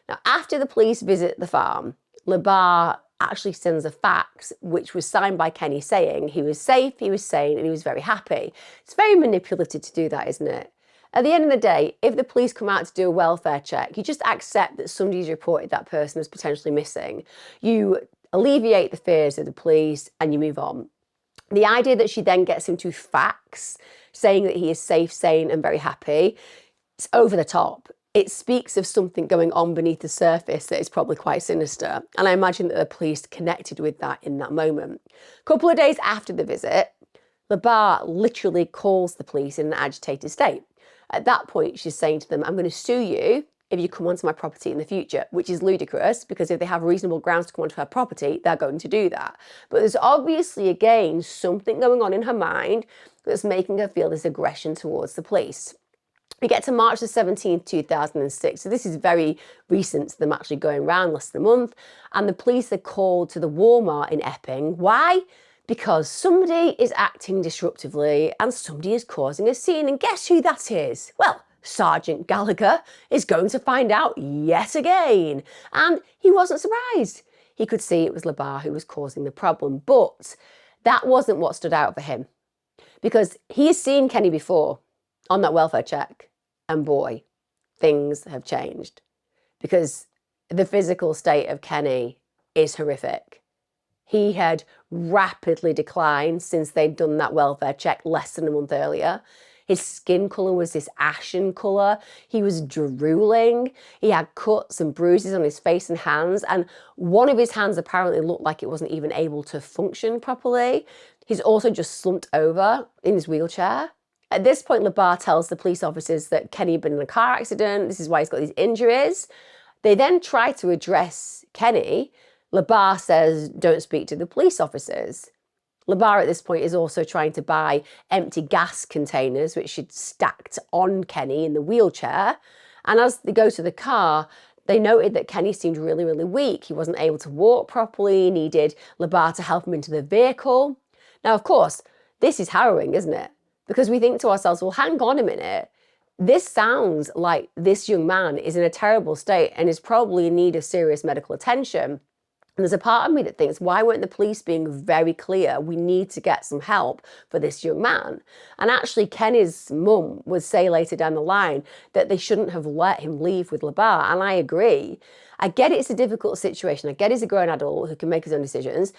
Now, after the police visit the farm, La Barre actually sends a fax, which was signed by Kenny saying he was safe, he was sane, and he was very happy. It's very manipulative to do that, isn't it? At the end of the day, if the police come out to do a welfare check, you just accept that somebody's reported that person as potentially missing. You alleviate the fears of the police and you move on. The idea that she then gets him to fax saying that he is safe, sane, and very happy, it's over the top. It speaks of something going on beneath the surface that is probably quite sinister. And I imagine that the police connected with that in that moment. A couple of days after the visit, La Barre literally calls the police in an agitated state. At that point, she's saying to them, I'm going to sue you if you come onto my property in the future, which is ludicrous because if they have reasonable grounds to come onto her property, they're going to do that. But there's obviously, again, something going on in her mind that's making her feel this aggression towards the police. We get to March the 17th, 2006. So this is very recent to them actually going around, less than a month. And the police are called to the Walmart in Epping. Why? Because somebody is acting disruptively and somebody is causing a scene. And guess who that is? Well, Sergeant Gallagher is going to find out yet again. And he wasn't surprised. He could see it was La Barre who was causing the problem. But that wasn't what stood out for him. Because he has seen Kenny before on that welfare check. And boy, things have changed because the physical state of Kenny is horrific. He had rapidly declined since they'd done that welfare check less than a month earlier. His skin colour was this ashen colour. He was drooling. He had cuts and bruises on his face and hands. And one of his hands apparently looked like it wasn't even able to function properly. He's also just slumped over in his wheelchair. At this point, La Barre tells the police officers that Kenny had been in a car accident. This is why he's got these injuries. They then try to address Kenny. La Barre says, don't speak to the police officers. La Barre at this point is also trying to buy empty gas containers, which she'd stacked on Kenny in the wheelchair. And as they go to the car, they noted that Kenny seemed really, really weak. He wasn't able to walk properly, needed La Barre to help him into the vehicle. Now, of course, this is harrowing, isn't it? Because we think to ourselves, well, hang on a minute. This sounds like this young man is in a terrible state and is probably in need of serious medical attention. And there's a part of me that thinks, why weren't the police being very clear? We need to get some help for this young man. And actually, Kenny's mum would say later down the line that they shouldn't have let him leave with La Barre. And I agree. I get it's a difficult situation. I get he's a grown adult who can make his own decisions.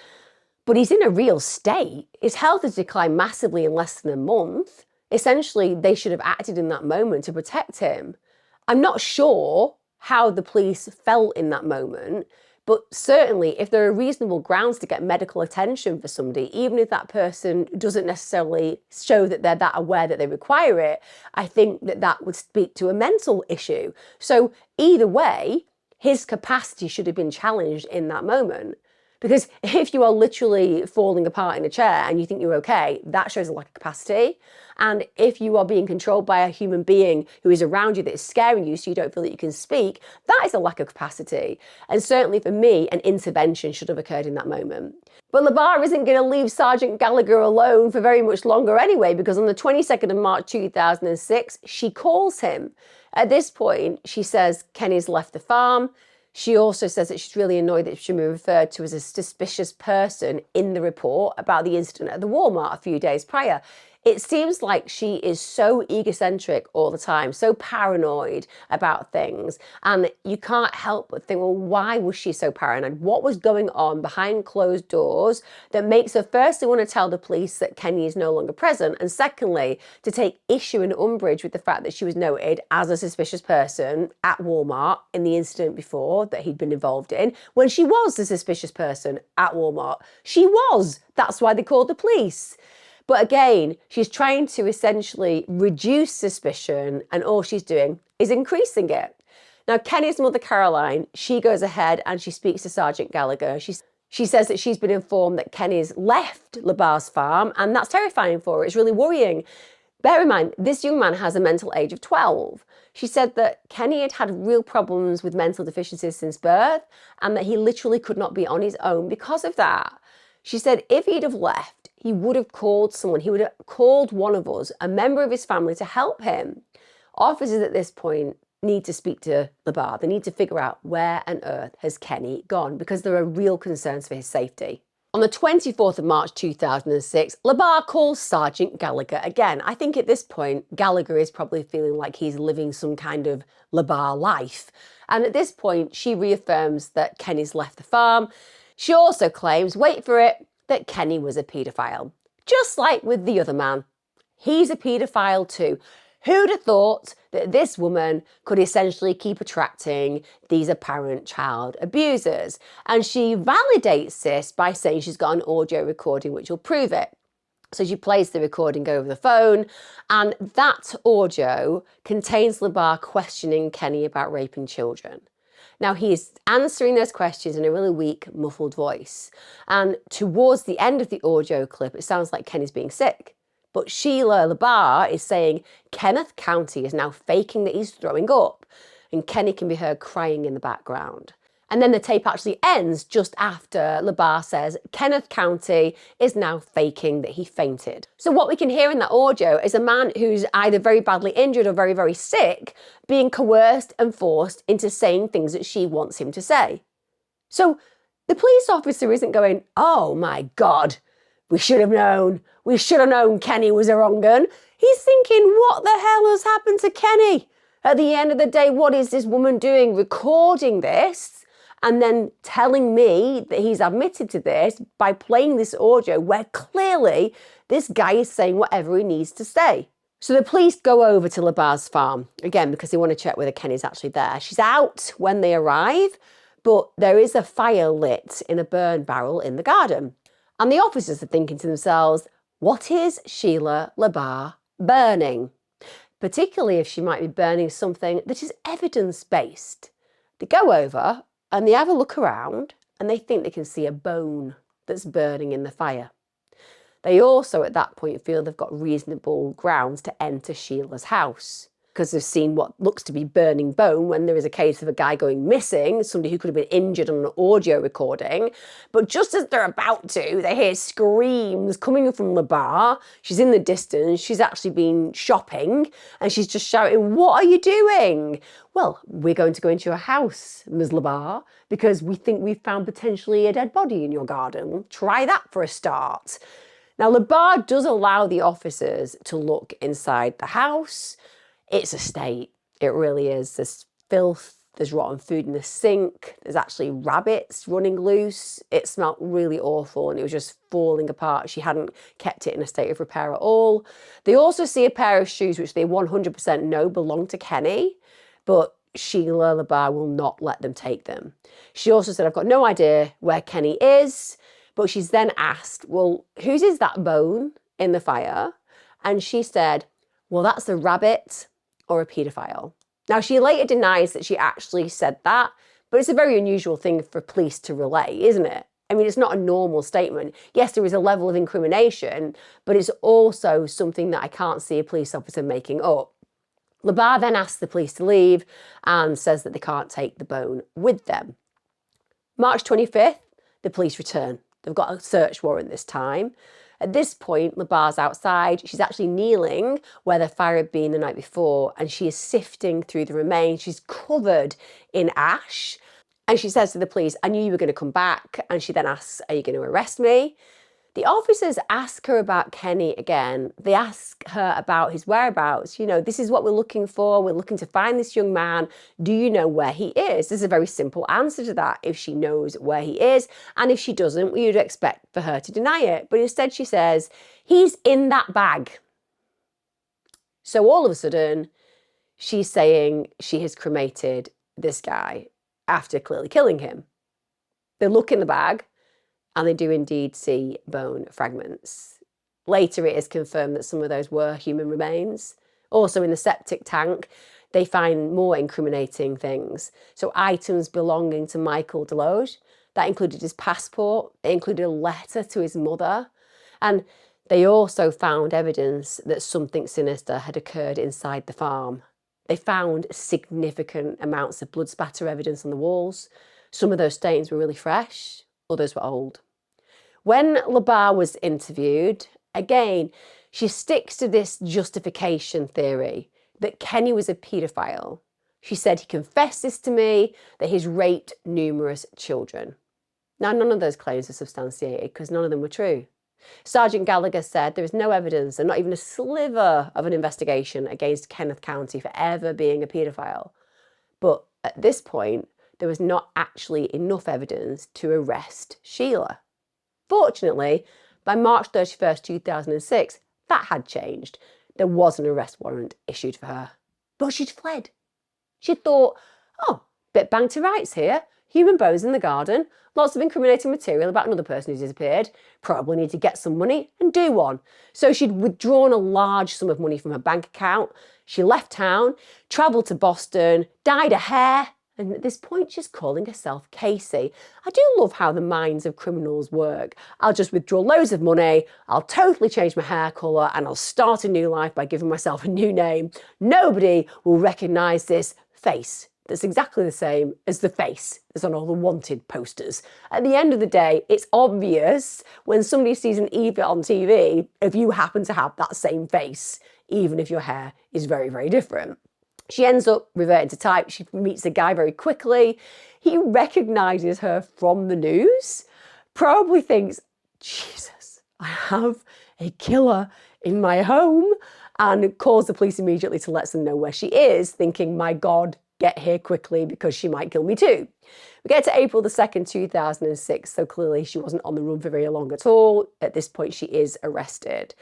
But he's in a real state. His health has declined massively in less than a month. Essentially, they should have acted in that moment to protect him. I'm not sure how the police felt in that moment, But certainly, if there are reasonable grounds to get medical attention for somebody, even if that person doesn't necessarily show that they're that aware that they require it, I think that that would speak to a mental issue. So either way, his capacity should have been challenged in that moment. Because if you are literally falling apart in a chair and you think you're okay, that shows a lack of capacity. And if you are being controlled by a human being who is around you that is scaring you so you don't feel that you can speak, that is a lack of capacity. And certainly for me, an intervention should have occurred in that moment. But La Barre isn't going to leave Sergeant Gallagher alone for very much longer anyway, because on the 22nd of March 2006, she calls him. At this point, she says Kenny's left the farm. She also says that she's really annoyed that she was referred to as a suspicious person in the report about the incident at the Walmart a few days prior. It seems like she is so egocentric all the time, so paranoid about things. And you can't help but think, well, why was she so paranoid? What was going on behind closed doors that makes her firstly want to tell the police that Kenny is no longer present? And secondly, to take issue and umbrage with the fact that she was noted as a suspicious person at Walmart in the incident before that he'd been involved in, when she was the suspicious person at Walmart. She was. That's why they called the police. But again, she's trying to essentially reduce suspicion, and all she's doing is increasing it. Now, Kenny's mother, Caroline, she goes ahead and she speaks to Sergeant Gallagher. She says that she's been informed that Kenny's left La Barre's farm, and that's terrifying for her. It's really worrying. Bear in mind, this young man has a mental age of 12. She said that Kenny had had real problems with mental deficiencies since birth, and that he literally could not be on his own because of that. She said if he'd have left, he would have called someone. He would have called one of us, a member of his family, to help him. Officers at this point need to speak to La Barre. They need to figure out where on earth has Kenny gone, because there are real concerns for his safety. On the 24th of March 2006, La Barre calls Sergeant Gallagher again. I think at this point, Gallagher is probably feeling like he's living some kind of La Barre life. And at this point, she reaffirms that Kenny's left the farm. She also claims, wait for it, that Kenny was a paedophile. Just like with the other man. He's a paedophile too. Who'd have thought that this woman could essentially keep attracting these apparent child abusers? And she validates this by saying she's got an audio recording which will prove it. So she plays the recording over the phone, and that audio contains La Barre questioning Kenny about raping children. Now, he is answering those questions in a really weak, muffled voice. And towards the end of the audio clip, it sounds like Kenny's being sick. But Sheila La Barre is saying Kenneth County is now faking that he's throwing up. And Kenny can be heard crying in the background. And then the tape actually ends just after La Barre says Kenneth County is now faking that he fainted. So what we can hear in that audio is a man who's either very badly injured or very, very sick being coerced and forced into saying things that she wants him to say. So the police officer isn't going, oh my God, we should have known. We should have known Kenny was a wrong 'un. He's thinking, what the hell has happened to Kenny? At the end of the day, what is this woman doing? Recording this and then telling me that he's admitted to this by playing this audio where clearly this guy is saying whatever he needs to say. So the police go over to La Barre's farm, again, because they want to check whether Kenny's actually there. She's out when they arrive, but there is a fire lit in a burn barrel in the garden. And the officers are thinking to themselves, what is Sheila La Barre burning? Particularly if she might be burning something that is evidence-based. They go over and they have a look around and they think they can see a bone that's burning in the fire. They also at that point feel they've got reasonable grounds to enter Sheila's house, because they've seen what looks to be burning bone when there is a case of a guy going missing, somebody who could have been injured on an audio recording. But just as they're about to, they hear screams coming from La Barre. She's in the distance, she's actually been shopping, and she's just shouting, what are you doing? Well, we're going to go into your house, Ms. La Barre, because we think we've found potentially a dead body in your garden. Try that for a start. Now, La Barre does allow the officers to look inside the house. It's a state, it really is. There's filth, there's rotten food in the sink, there's actually rabbits running loose. It smelled really awful and it was just falling apart. She hadn't kept it in a state of repair at all. They also see a pair of shoes which they 100% know belong to Kenny, but Sheila La Barre will not let them take them. She also said, I've got no idea where Kenny is, but she's then asked, well, whose is that bone in the fire? And she said, well, that's a rabbit or a paedophile. Now, she later denies that she actually said that, but it's a very unusual thing for police to relay, isn't it? I mean, it's not a normal statement. Yes, there is a level of incrimination, but it's also something that I can't see a police officer making up. La Barre then asks the police to leave and says that they can't take the bone with them. March 25th, the police return. They've got a search warrant this time. At this point, La Barre's outside. She's actually kneeling where the fire had been the night before, and she is sifting through the remains. She's covered in ash. And she says to the police, I knew you were going to come back. And she then asks, are you going to arrest me? The officers ask her about Kenny again. They ask her about his whereabouts. You know, this is what we're looking for. We're looking to find this young man. Do you know where he is? There's a very simple answer to that. If she knows where he is, and if she doesn't, you'd expect for her to deny it. But instead she says, he's in that bag. So all of a sudden, she's saying she has cremated this guy after clearly killing him. They look in the bag, and they do indeed see bone fragments. Later, it is confirmed that some of those were human remains. Also, in the septic tank, they find more incriminating things. So items belonging to Michael Deloge. That included his passport. It included a letter to his mother. And they also found evidence that something sinister had occurred inside the farm. They found significant amounts of blood spatter evidence on the walls. Some of those stains were really fresh. Others were old. When La Barre was interviewed, again, she sticks to this justification theory that Kenny was a paedophile. She said he confessed this to me, that he's raped numerous children. Now, none of those claims are substantiated because none of them were true. Sergeant Gallagher said there is no evidence and not even a sliver of an investigation against Kenneth County for ever being a paedophile. But at this point, there was not actually enough evidence to arrest Sheila. Fortunately, by March 31st, 2006, that had changed. There was an arrest warrant issued for her. But she'd fled. She'd thought, oh, bit bang to rights here. Human bones in the garden. Lots of incriminating material about another person who's disappeared. Probably need to get some money and do one. So she'd withdrawn a large sum of money from her bank account. She left town, travelled to Boston, dyed her hair, and at this point, she's calling herself Casey. I do love how the minds of criminals work. I'll just withdraw loads of money, I'll totally change my hair colour, and I'll start a new life by giving myself a new name. Nobody will recognise this face that's exactly the same as the face that's on all the wanted posters. At the end of the day, it's obvious when somebody sees an Eva on TV if you happen to have that same face, even if your hair is very, very different. She ends up reverting to type. She meets the guy very quickly. He recognises her from the news, probably thinks, Jesus, I have a killer in my home, and calls the police immediately to let them know where she is, thinking, my God, get here quickly because she might kill me too. We get to April the 2nd, 2006, so clearly she wasn't on the run for very long at all. At this point, she is arrested.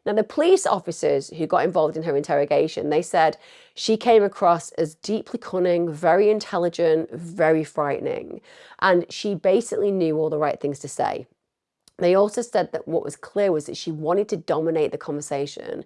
Now, the police officers who got involved in her interrogation, they said she came across as deeply cunning, very intelligent, very frightening, and she basically knew all the right things to say. They also said that what was clear was that she wanted to dominate the conversation.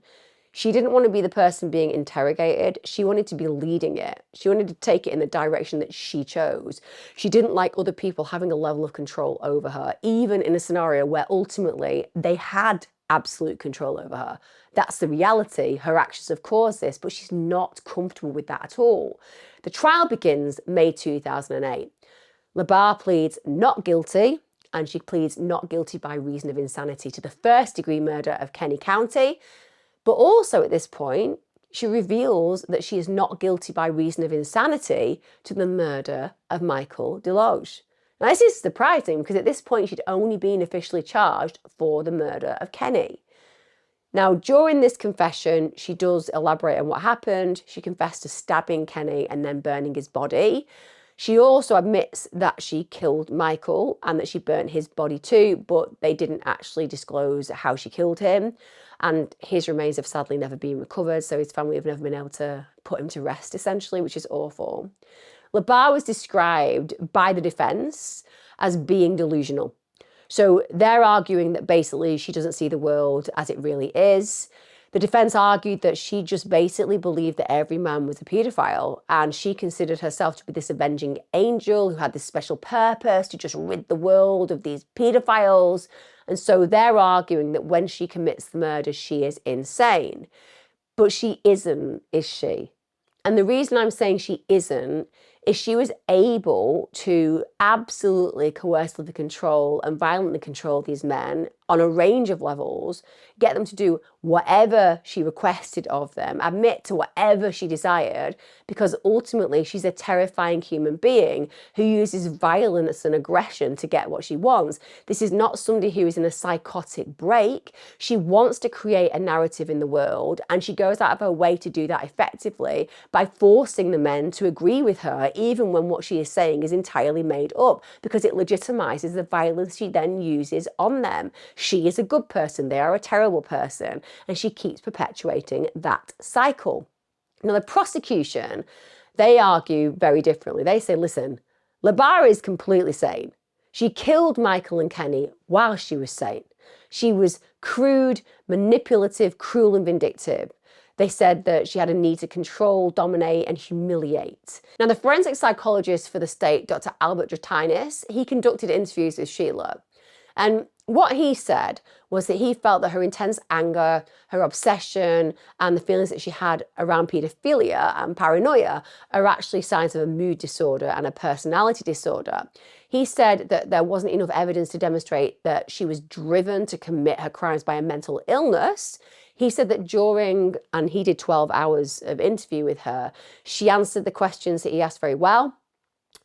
She didn't want to be the person being interrogated. She wanted to be leading it. She wanted to take it in the direction that she chose. She didn't like other people having a level of control over her, even in a scenario where ultimately they had absolute control over her. That's the reality. Her actions have caused this, but she's not comfortable with that at all. The trial begins May 2008. La Barre pleads not guilty, and she pleads not guilty by reason of insanity to the first-degree murder of Kenny County. But also at this point, she reveals that she is not guilty by reason of insanity to the murder of Michael Deloge. Now, this is surprising because at this point, she'd only been officially charged for the murder of Kenny. Now, during this confession, she does elaborate on what happened. She confessed to stabbing Kenny and then burning his body. She also admits that she killed Michael and that she burnt his body too, but they didn't actually disclose how she killed him. and his remains have sadly never been recovered, so his family have never been able to put him to rest, essentially, which is awful. La Barre was described by the defence as being delusional. So they're arguing that basically she doesn't see the world as it really is. The defence argued that she just basically believed that every man was a paedophile, and she considered herself to be this avenging angel who had this special purpose to just rid the world of these paedophiles. And so they're arguing that when she commits the murder, she is insane. But she isn't, is she? And the reason I'm saying she isn't is she was able to absolutely coercively control and violently control these men on a range of levels, get them to do whatever she requested of them, admit to whatever she desired, because ultimately she's a terrifying human being who uses violence and aggression to get what she wants. This is not somebody who is in a psychotic break. She wants to create a narrative in the world, and she goes out of her way to do that effectively by forcing the men to agree with her, even when what she is saying is entirely made up, because it legitimizes the violence she then uses on them. She is a good person, they are a terrible person, and she keeps perpetuating that cycle. Now, the prosecution, they argue very differently. They say, listen, La Barre is completely sane. She killed Michael and Kenny while she was sane. She was crude, manipulative, cruel, and vindictive. They said that she had a need to control, dominate, and humiliate. Now, the forensic psychologist for the state, Dr. Albert Dratinis, he conducted interviews with Sheila. And what he said was that he felt that her intense anger, her obsession, and the feelings that she had around paedophilia and paranoia are actually signs of a mood disorder and a personality disorder. He said that there wasn't enough evidence to demonstrate that she was driven to commit her crimes by a mental illness. He said that during, and he did 12 hours of interview with her, she answered the questions that he asked very well.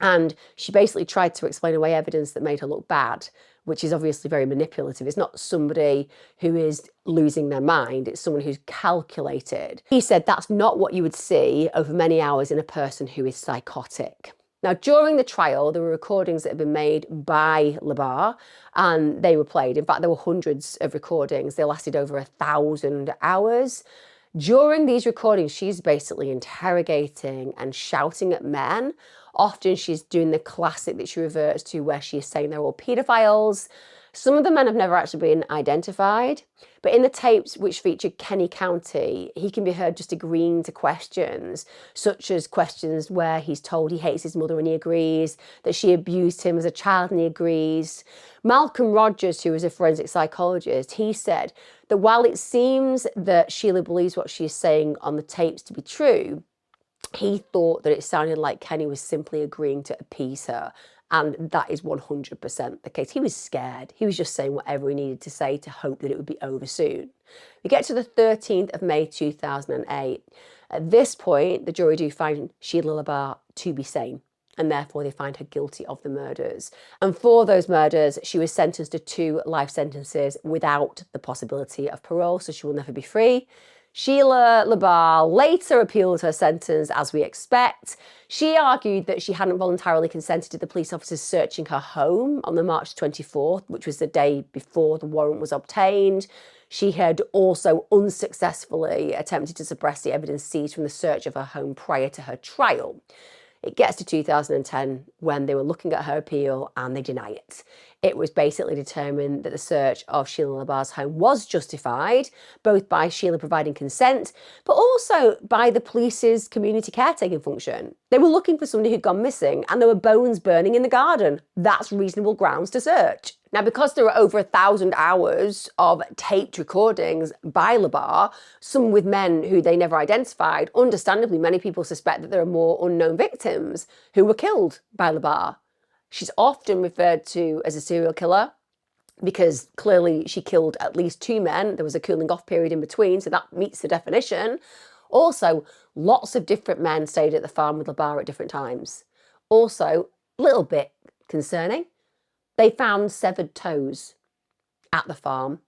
And she basically tried to explain away evidence that made her look bad, which is obviously very manipulative. It's not somebody who is losing their mind, it's someone who's calculated. He said that's not what you would see over many hours in a person who is psychotic. Now, during the trial, there were recordings that had been made by La Barre, and they were played. In fact, there were hundreds of recordings. They lasted over 1,000 hours. During these recordings, she's basically interrogating and shouting at men. Often she's doing the classic that she reverts to where she is saying they're all paedophiles. Some of the men have never actually been identified, but in the tapes which feature Countie, he can be heard just agreeing to questions, such as questions where he's told he hates his mother and he agrees, that she abused him as a child and he agrees. Malcolm Rogers, who was a forensic psychologist, he said that while it seems that Sheila believes what she's saying on the tapes to be true, he thought that it sounded like Kenny was simply agreeing to appease her. And that is 100% the case. He was scared. He was just saying whatever he needed to say to hope that it would be over soon. We get to the 13th of May 2008. At this point, the jury do find Sheila La Barre to be sane, and therefore they find her guilty of the murders. And for those murders, she was sentenced to 2 life sentences without the possibility of parole, so she will never be free. Sheila La Barre later appealed her sentence, as we expect. She argued that she hadn't voluntarily consented to the police officers searching her home on the March 24th, which was the day before the warrant was obtained. She had also unsuccessfully attempted to suppress the evidence seized from the search of her home prior to her trial. It gets to 2010 when they were looking at her appeal and they deny it. It was basically determined that the search of Sheila La Barre's home was justified, both by Sheila providing consent, but also by the police's community caretaking function. They were looking for somebody who'd gone missing and there were bones burning in the garden. That's reasonable grounds to search. Now, because there are over 1,000 hours of taped recordings by La Barre, some with men who they never identified, understandably, many people suspect that there are more unknown victims who were killed by La Barre. She's often referred to as a serial killer because clearly she killed at least 2 men. There was a cooling off period in between, so that meets the definition. Also, lots of different men stayed at the farm with La Barre at different times. Also, a little bit concerning, they found severed toes at the farm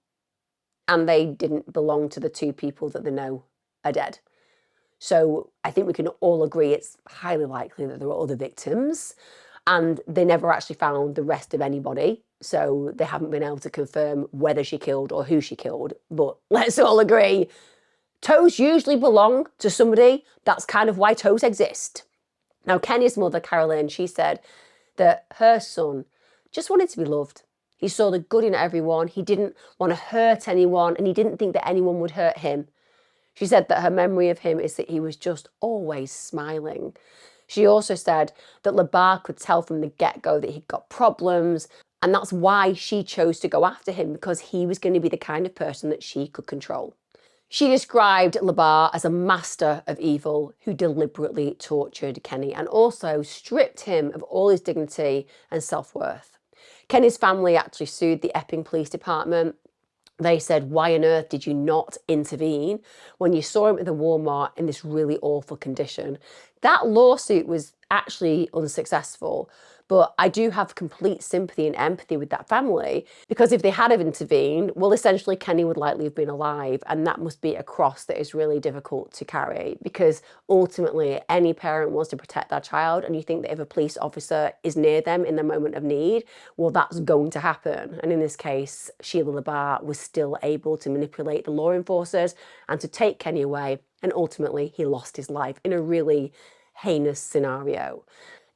and they didn't belong to the 2 people that they know are dead. So I think we can all agree it's highly likely that there are other victims, and they never actually found the rest of anybody so they haven't been able to confirm whether she killed or who she killed. But let's all agree, toes usually belong to somebody. That's kind of why toes exist. Now, Kenny's mother, Carolyn, she said that her son just wanted to be loved. He saw the good in everyone. He didn't want to hurt anyone, and he didn't think that anyone would hurt him. She said that her memory of him is that he was just always smiling. She also said that LaBarre could tell from the get-go that he'd got problems, and that's why she chose to go after him, because he was going to be the kind of person that she could control. She described LaBarre as a master of evil who deliberately tortured Kenny and also stripped him of all his dignity and self-worth. Kenny's family actually sued the Epping Police Department. They said, why on earth did you not intervene when you saw him at the Walmart in this really awful condition? That lawsuit was actually unsuccessful, but I do have complete sympathy and empathy with that family, because if they had have intervened, well, essentially Kenny would likely have been alive, and that must be a cross that is really difficult to carry, because ultimately any parent wants to protect their child, and you think that if a police officer is near them in the moment of need, well, that's going to happen. And in this case, Sheila La Barre was still able to manipulate the law enforcers and to take Kenny away, and ultimately he lost his life in a really heinous scenario.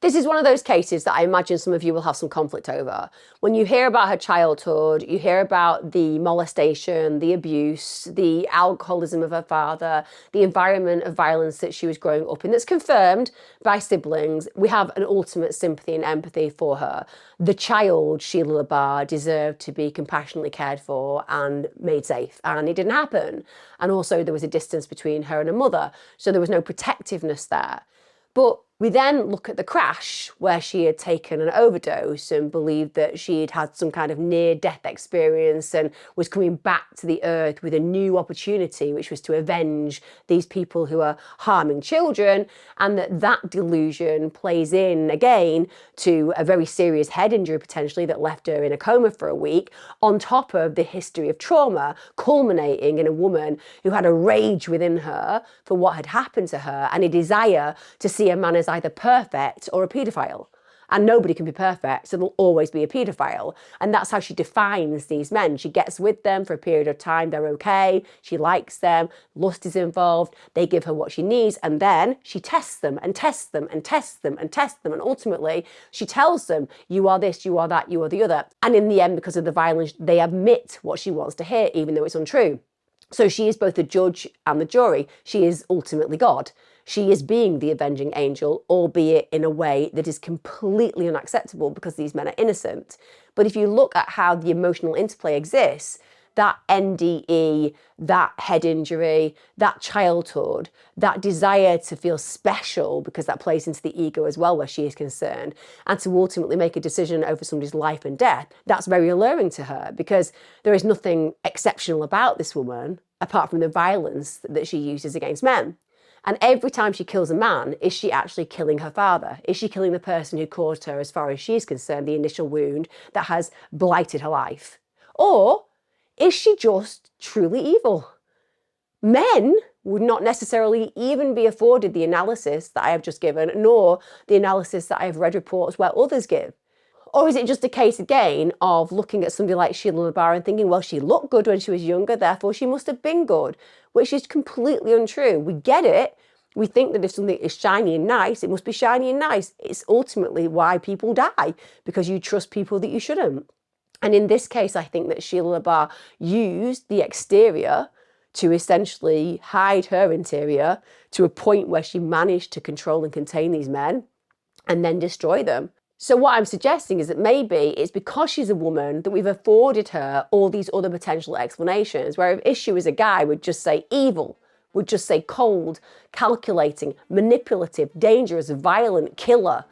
This is one of those cases that I imagine some of you will have some conflict over. When you hear about her childhood, you hear about the molestation, the abuse, the alcoholism of her father, the environment of violence that she was growing up in that's confirmed by siblings, we have an ultimate sympathy and empathy for her. The child, Sheila La Barre, deserved to be compassionately cared for and made safe, and it didn't happen. And also there was a distance between her and her mother, so there was no protectiveness there. But we then look at the crash where she had taken an overdose and believed that she'd had some kind of near-death experience and was coming back to the earth with a new opportunity, which was to avenge these people who are harming children, and that delusion plays in again to a very serious head injury potentially that left her in a coma for a week, on top of the history of trauma culminating in a woman who had a rage within her for what had happened to her and a desire to see a man as either perfect or a paedophile. And nobody can be perfect, so there'll always be a paedophile. And that's how she defines these men. She gets with them for a period of time, they're okay, she likes them, lust is involved, they give her what she needs, and then she tests them and tests them and tests them and tests them, and ultimately she tells them, you are this, you are that, you are the other. And in the end, because of the violence, they admit what she wants to hear, even though it's untrue. So she is both the judge and the jury. She is ultimately God. She is being the avenging angel, albeit in a way that is completely unacceptable because these men are innocent. But if you look at how the emotional interplay exists, that NDE, that head injury, that childhood, that desire to feel special, because that plays into the ego as well where she is concerned, and to ultimately make a decision over somebody's life and death, that's very alluring to her, because there is nothing exceptional about this woman apart from the violence that she uses against men. And every time she kills a man, is she actually killing her father? Is she killing the person who caused her, as far as she's concerned, the initial wound that has blighted her life? Or is she just truly evil? Men would not necessarily even be afforded the analysis that I have just given, nor the analysis that I have read reports where others give. Or is it just a case again of looking at somebody like Sheila La Barre and thinking, well, she looked good when she was younger, therefore she must have been good, which is completely untrue. We get it. We think that if something is shiny and nice, it must be shiny and nice. It's ultimately why people die, because you trust people that you shouldn't. And in this case, I think that Sheila La Barre used the exterior to essentially hide her interior to a point where she managed to control and contain these men and then destroy them. So what I'm suggesting is that maybe it's because she's a woman that we've afforded her all these other potential explanations, where if she was a guy, would just say evil, would just say cold, calculating, manipulative, dangerous, violent, killer.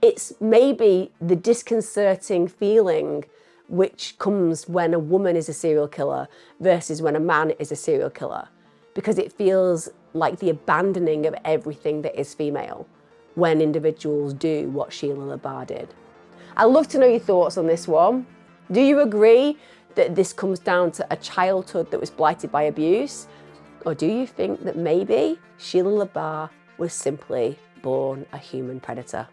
It's maybe the disconcerting feeling which comes when a woman is a serial killer versus when a man is a serial killer, because it feels like the abandoning of everything that is female when individuals do what Sheila La Barre did. I'd love to know your thoughts on this one. Do you agree that this comes down to a childhood that was blighted by abuse? Or do you think that maybe Sheila La Barre was simply born a human predator?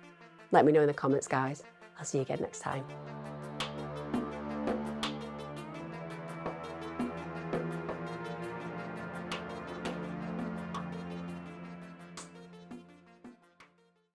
Let me know in the comments, guys. I'll see you again next time.